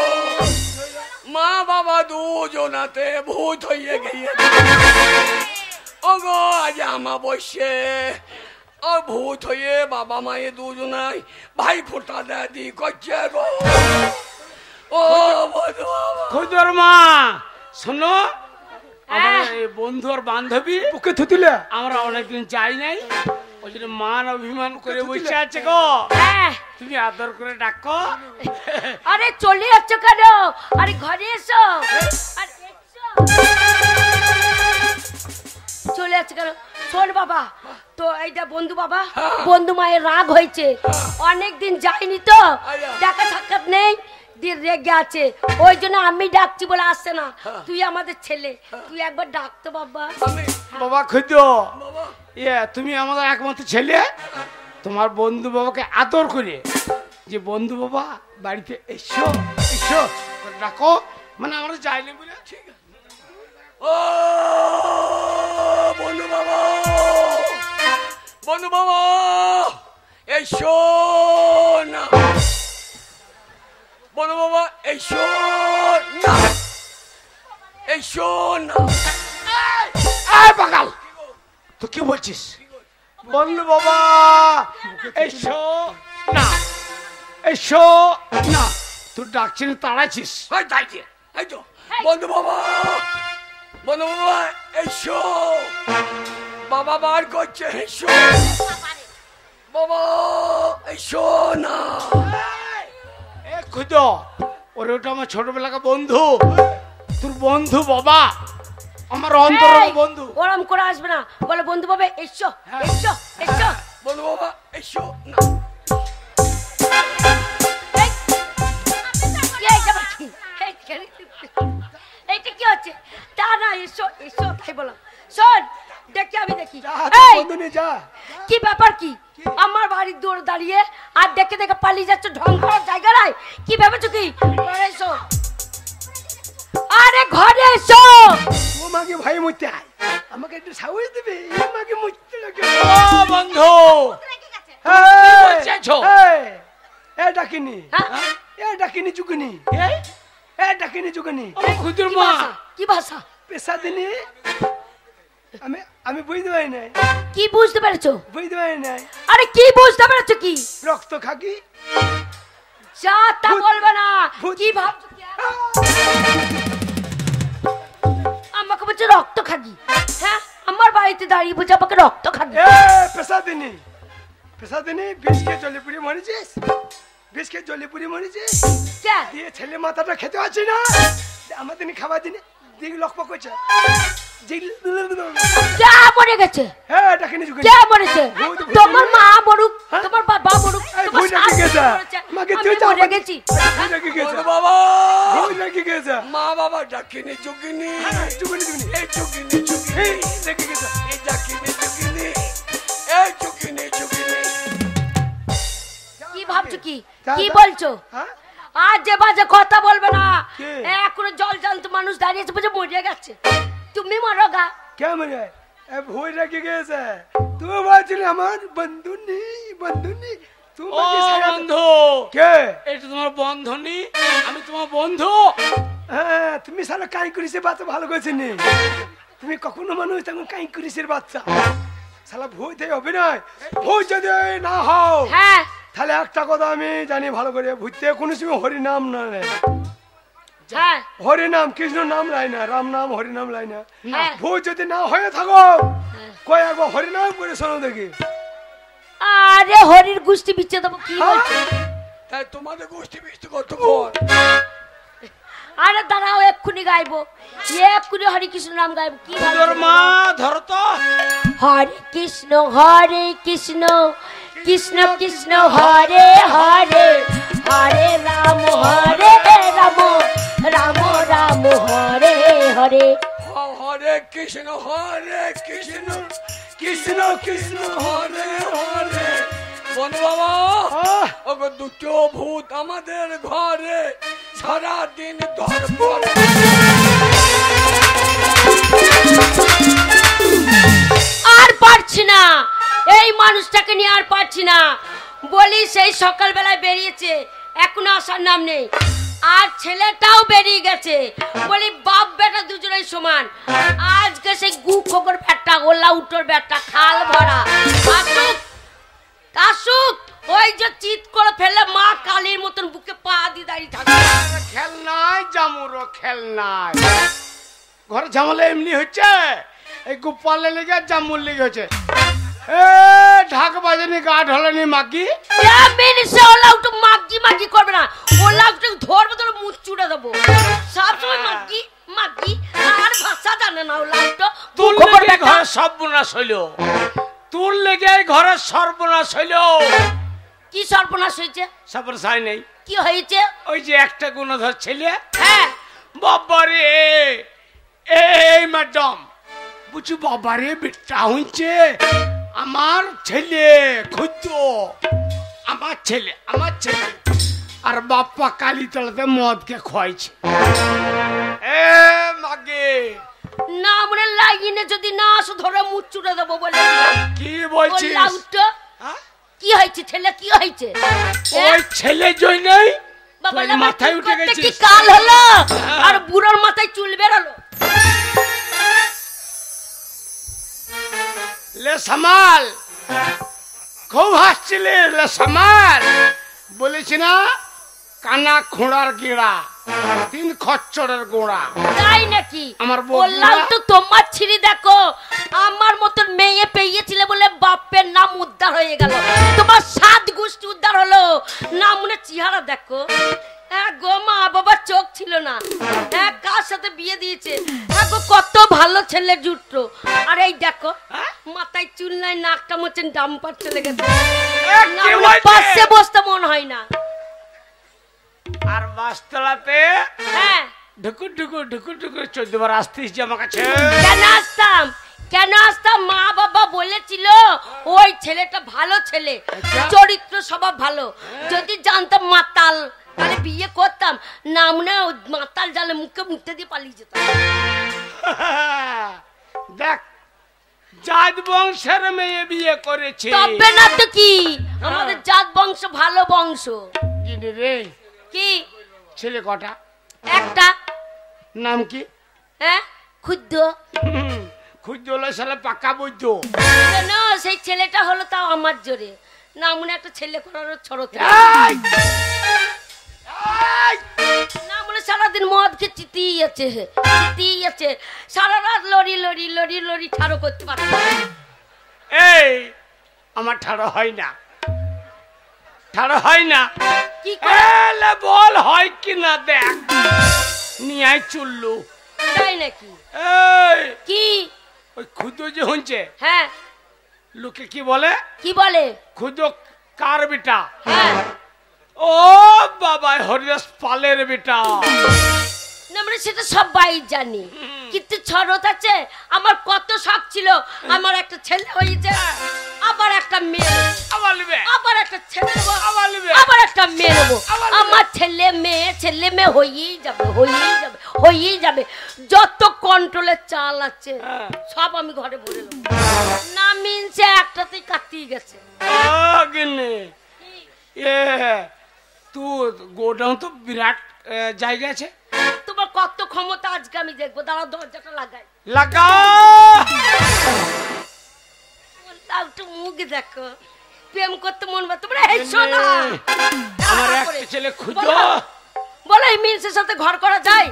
মা বাবা দুজনাতে ভূত হইয়ে গিয়েছে। ও গো আজ আমাবস্যে, ও ভূত হয়ে বাবা মায়ে দুজনাই ভাই ফোটা দাদি করছে গো। ও বন্ধু বাবা, খুদর মা শোনো, আমার এই বন্ধু আর বান্ধবী ওকে থুতিলে আমরা অনেকদিন যাই নাই, ওই জন্য মান অভিমান করে বসে আছে গো। হ্যাঁ, তুমি আদর করে ডাকো। আরে চলে যাচ্ছ কেন? আরে ঘরে এসো, আরে এসো। চলে যাচ্ছে কেন? শোন বাবা, তো এইটা বন্ধু বাবা, বন্ধু মায়ের রাগ হয়েছে, অনেকদিন যায়নি তো, দেখা সাক্ষাৎ নেই, দিয়ে রেগে আছে, ওই জন্য আমি ডাকছি বলে আসছে না। তুই আমাদের ছেলে, তুই একবার ডাকতো বাবা। আমি বাবা খুদ, বাবা তুমি আমাদের একমাত্র ছেলে, তোমার বন্ধু বাবাকে আদর করে যে বন্ধু বাবা বাড়িতে এসো এসো করে ডাকো, মানে আমরা যাইনি বলে। ঠিক আছে। ও বন্ধু বাবা, বন্ধু বাবা এসো না, বন্ধু বাবা এসো না, এসো না। এই বাগাল, তো কি বলছিস? বন্ধু বাবা এসো না, এসো না, তুই ডাকছিস তাড়াচ্ছিস। ওই যাইছে, এই তো বন্ধু বাবা, বন্ধু বাবা এসো, বাবা বার করছে এসো, বাবা এসো না। এ খুদ, ওরে ওটা আমার ছোটবেলাকার বন্ধু, তোর বন্ধু বাবা, আমার অন্তর এই, বন্ধু। ওরম করে আসবে না, বলে বন্ধু বাবা এসো এসো এসো। বন্ধু বাবা এসো না। এই, এইটা আবার কি? এইটা কি হচ্ছে? তা না, এসো এসো তাই বললাম। শোন, দেখি আমি দেখি। এই, বন্ধু নিয়ে যা, কি ব্যাপার কি? আমার বাড়ির দৌড় দাঁড়িয়ে আর দেখে দেখে পালিয়ে যাচ্ছে, ঢং করার জায়গা নাই। কি ভেবেছো কি? ঘরে এসো, আরে ঘরে এসো। ও মাকে ভাই মরতে আয়, আমাকে একটু সাহস দিবে, ও মাকে মরতে লাগে। ও বন্ধু, বলছো? এ ডাকিনি, হ্যাঁ? এ ডাকিনি চুকিনি, এই, এ ডাকিনি চুকিনি, আমার খুদের কি মা, ভাষা? কি ভাষা? পেশা দিনি আমি বুঝতে পারি নাই। কি বুঝতে পেরেছো? বুঝতে পারি নাই। আরে কি বুঝতে পেরেছো কি? রক্ত খাকি। যা তা বলবে না। ভূত। কি ভাবছো কি? আমাকে বলছে রক্ত খাগি। হ্যাঁ, আমার বাড়িতে দাঁড়িয়ে বলছে আমাকে রক্ত খাগি। এ পেশাদিনী, পেশাদিনী বিষ খেয়ে জলে পুড়ে মরেছিস, বিষ খেয়ে জলে পুড়ে মরেছিস। কে? দিয়ে ছেলে মাথাটা খেতে পারছি না, আমাদের খাবার দিনে দিক লক্ষ্য করছে। কে মরে গেছে? হ্যাঁ এটা কিনে কে মরেছে? তোমার মা মরুক, তোমার বাবা মরুক, এই তোমার ভুল নাকি শাশুড়ি গেছে? মরেছে, আমাকে আমি তুই যা মরে গেছি। ভুল নাকি গেছে? ওগো বাবা ভুল নাকি গেছে? মা বাবা ডাকিনি চুকিনি চুকুনি চুকুনি এই চুকিনি চুকিনি এই নাকি গেছে? এই ডাকিনি চুকিনি এই চুকিনি চুকিনি কি ভাবছো কি? যা, কি যা। বলছো? হ্যাঁ আজ যে বাজে কথা বলবে না। কে? এখন জল জানত মানুষ দাঁড়িয়েছে বুঝে মরে গেছে, তুমি মরো গা। কেমন ভুল নাকি গেছে? তুই বলছিলি আমার বন্ধু নেই, বন্ধু নেই। তুই ও বাকি সারা- বন্ধু, কে? এটা তোমার বন্ধনী, আমি তোমার বন্ধু। হ্যাঁ তুমি সারা কাই করিসের বাচ্চা ভালো করেছে নি। তুমি কখনো মানুষ তখন কাই করিসের বাচ্চা সালা ভূত এই অভিনয়। ভূত যদি না হও হ্যাঁ, তাহলে একটা কথা আমি জানি ভালো করে, ভূতে কোনো সময় হরি নাম না নেয়। হ্যাঁ, হরি নাম কৃষ্ণ নাম লাই না, রাম নাম হরি নাম লাই না। হ্যাঁ। ভূত যদি না হয়ে থাকো কয় একবার হরি নাম করে শোনো দেখি। আরে হরির গুষ্টি বিচ্ছে দেবো কি বলছো? তাই তোমাদের গোষ্ঠী বিষ্টি কতক্ষণ আরে দাঁড়াও, এক্ষুনি গাইবো, এক্ষুনি হরে কৃষ্ণ নাম গাইবো। কি তোর ভাবছো? মা ধরো তো। হরে কৃষ্ণ কৃষ্ণ কৃষ্ণ হরে হরে, হরে রাম রাম রাম রাম হরে হরে। হরে কৃষ্ণ কৃষ্ণ কৃষ্ণ হরে হরে বন্ধু বাবা আহ, ওগো দুটো ভূত আমাদের ঘরে সারাদিন ধরপড় আর পারছি না, এই মানুষটাকে নিয়ে আর পারছি না। বলি সেই সকালবেলায় বেরিয়েছে, এখনো আসার নাম নেই। আর ছেলেটাও বেরিয়ে গেছে। বলি বাপ বেটা দুজনেই সমান। আজকে সেই গু খোকর ব্যাটটা, ওলা উটোর ব্যাটটা খাল ভরা আসুক, আসুক। ওই যে চিৎ করে ফেলে মা কালীর মতন বুকে পা দিয়ে দাঁড়িয়ে থাকে। খেলনায় জামুরো খেলনায় ঘরে ঝামেলা এমনি হচ্ছে, এই গোপালের লেগে জামুর লেগে হচ্ছে। এ ঢাক বাজেনি গা ঢলেনি মাগি। ওলা উঠো মাগি মাগি করবে না, ওলা উঠে ধরবো ধরে মুখ চুড়ে দেবো। সবসময় মাগি মাগি, আর ভাষা জানে না ওলা উঠো। তোর লেগে ঘরে সর্বনাশ হইল, তোর লেগে ঘরের সর্বনাশ হইল। কি সর্বনাশ হয়েছে? সর্বনাশ হয় নেই, কি হয়েছে? ওই যে একটা গুণধর ছেলে। হ্যাঁ, বাবারে এই ম্যাডাম বুঝি, বাবারে বেটা হইছে আমার ছেলে, খুদ্দ আমার ছেলে, আমার ছেলে। আর বাপ্পা কালী তলাতে মদকে খোয়াইছে। এ মাগে না মনে লাইনে যদি না আসো ধরে মুখ চুড়ে দেবো বলে দিলাম। কি বলছিস? ওলা উঠো। হ্যাঁ? কি হয়েছে ছেলে, কি হয়েছে? ওই ছেলে জয় নেই, বাবা তুই মাথায় উঠে কি গেছিস। কাল হলো, আর বুড়োর মাথায় চুল বেরোলো। লে সামাল, খুব হাসছিলে, লে সামাল। বলেছি না কানা খোঁড়ার গিড়া, তিন খচ্চরের গোড়া। তাই নাকি? আমার বউ বললাম বুড়া। তো তোমার ছিঁড়ি দেখো, আমার মতন মেয়ে পেয়েছিলে বলে বাপের নাম উদ্ধার হয়ে গেল, তোমার 7 গোষ্ঠী উদ্ধার হলো। না মনে চেহারা দেখো, গো মা বাবার চোখ ছিল না, কার সাথে বিয়ে দিয়েছে, গো কত ভালো ছেলে জুটলো। আর এই দেখো মাথায় চুল নাই, নাকটা মোচেন ডাম্পার চলে গেছে। না কি মনে বলছে? পাশে বসতে মন হয় না। আর বাসতলাতে হ্যাঁ, ঢুকুর ঢুকুর ঢুকুর ঢুকুর 14 বার আসতিস যে আমার কাছে। কেন আসতাম, কেন আসতাম? মা বাবা বলেছিল ওই ছেলেটা ভালো ছেলে, চরিত্র স্বভাব ভালো। যদি জানতাম মাতাল তাহলে বিয়ে করতাম না, মনে মাতাল জালে মুখে মুখতে দিয়ে পালিয়ে যেতাম। দেখ জাত বংশের মেয়ে বিয়ে করেছে। তবে না তো কি, আমাদের জাত বংশ ভালো বংশ। কিনে রে কি ছেলে কটা? একটা, নাম কি? হ্যাঁ ক্ষুদ্র। খুঁজ হলো শালা পাকা বৈদ্য। কেন সেই ছেলেটা হলো তাও আমার জোরে না মনে একটা ছেলে করার ছড়তে এই! এই! না মনে সারাদিন মদ খেয়ে চিতিই আছে সারা রাত লড়ি লড়ি লড়ি লড়ি ঠাড়ো করতে পারছে না। এই আমার ঠাড়ো হয় না, ঠাড়ো হয় না। কি করে এলে বল হয় কি না দেখ, নিয়ে আয় চুল্লু। তাই নাকি? এই কি? ওই খুদো যে হচ্ছে হ্যাঁ লোকে কি বলে, কি বলে? খুদো কার বেটা? হ্যাঁ ও বাবা হরিদাস পালের বেটা। না মানে সেটা সবাই জানি, কিন্তু ছড়ত আছে আমার কত শখ ছিল আমার একটা ছেলে হয়েছে আবার একটা মেয়ে আবার লিবে, আবার একটা ছেলে নেবো, আবার লিবে। আবার একটা মেয়ে নেবো। আবার নেবে। আমার ছেলে মেয়ে হয়েই যাবে যত কন্ট্রোলের চাল আছে হ্যাঁ। সব আমি ঘরে ভরে নেবো। না মিনছে একটাতেই কাটিয়ে গেছে। গিন্নি এ তুই গোডাউন তো বিরাট জায়গা আছে, তোমার কত ক্ষমতা আজকে আমি দেখবো, দাঁড়াও দরজাটা লাগাই। লাগা। একটু মুখ দেখো, প্রেম করতে মন বা তোমরা এই শোনা আমার একটা ছেলে খুঁজো। বলো এই মিনসের সাথে ঘর করা যায়?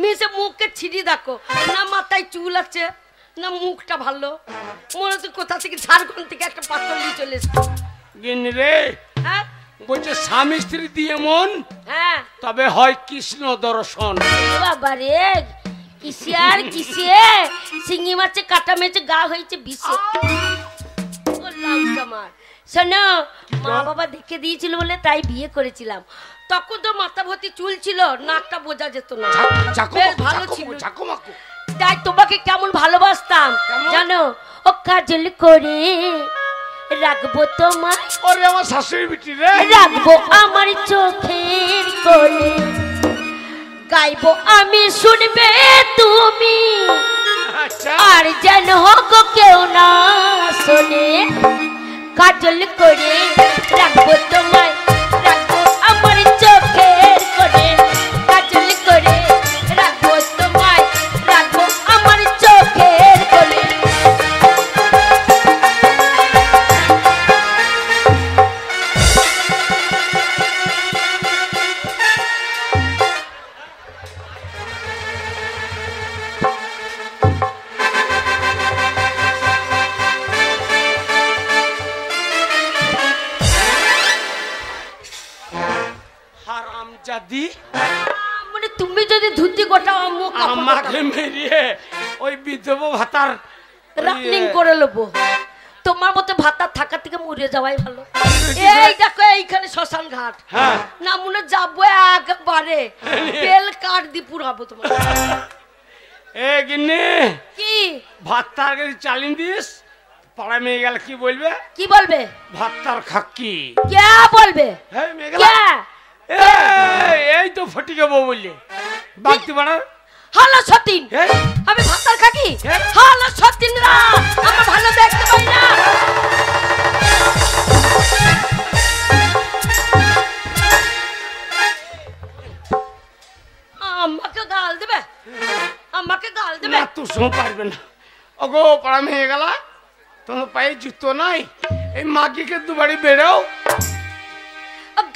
মিনসে মুখকে ছিড়ি দেখো, না মাথায় চুল আছে না মুখটা ভালো, মনে হচ্ছে কোথা থেকে ঝাড়খণ্ড থেকে একটা পাথর নিয়ে চলে এসছে। গিন্নি রে হ্যাঁ বলছে স্বামী স্ত্রী দিয়ে মন হ্যাঁ তবে হয় কৃষ্ণ দর্শন। বাবা রে কিসে শিঙি মাছে কাটা মেছে গা হয়েছে বিষে। ও লাউটা মার। শোনো মা বাবা দেখে দিয়েছিল বলে তাই বিয়ে করেছিলাম, তখন তো মাথা ভর্তি চুল ছিল, নাকটা বোঝা যেত না, বেশ ভালো ছিল। তাই তোমাকে কেমন ভালোবাসতাম জানো, ও কাজল করে রাখবো তোমার, ওরে আমার শাশুড়ি বিটি রে, রাখবো আমার চোখের কোলে, গাইবো আমি শুনবে তুমি, আচ্ছা আর যেন হোক কেউ না শোনে, কাজল করে রাখবো তোমায়, রাখবো আমার চোখের কোলে, কাজল করে রাখবো তোমায়, রাখবো আমার চোখের কোলে। হারামজাদি মানে তুমি যদি ধুতি গোটাও মুখ আমাকে মেরিয়ে ওই বিধবা ভাতার রানিং করে নেবো, তোমার মতো ভাতা থাকা থেকে মরে যাওয়াই ভালো। এই দেখো এইখানে শ্মশান ঘাট, হ্যাঁ না মনে যাবো একবারে তেল কাট দি পুরাবো তোমার। এ গিন্নি কি ভাতার কাছে চালিয়ে দিস, পাড়া মেয়ে গেল কি বলবে, কি বলবে? ভাতার খাকি কে বলবে? হ্যাঁ মেয়ে গেলা কে? এই তো ফটিকে বউ বললে বাগতি পাড়ার। হ্যালো সতীন, হ্যাঁ আমি ভাতার খাকি? হ্যাঁ। হ্যালো সতীন রা, আমার ভালো দেখতে পাই না। আমাকে গাল দেবে, আমাকে গাল দেবে? না তুই সহ পারবে না। ওগো পাড়া মেয়ে গেলা, তোমার পায়ে জুতো নাই, এই মাগিকে দুবারই বেরো।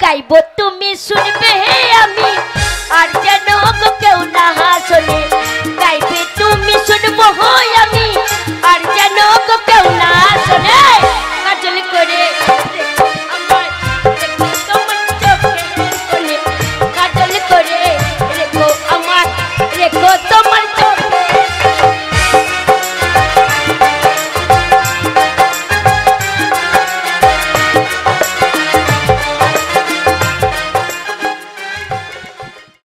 গাইব তুমি শুনবে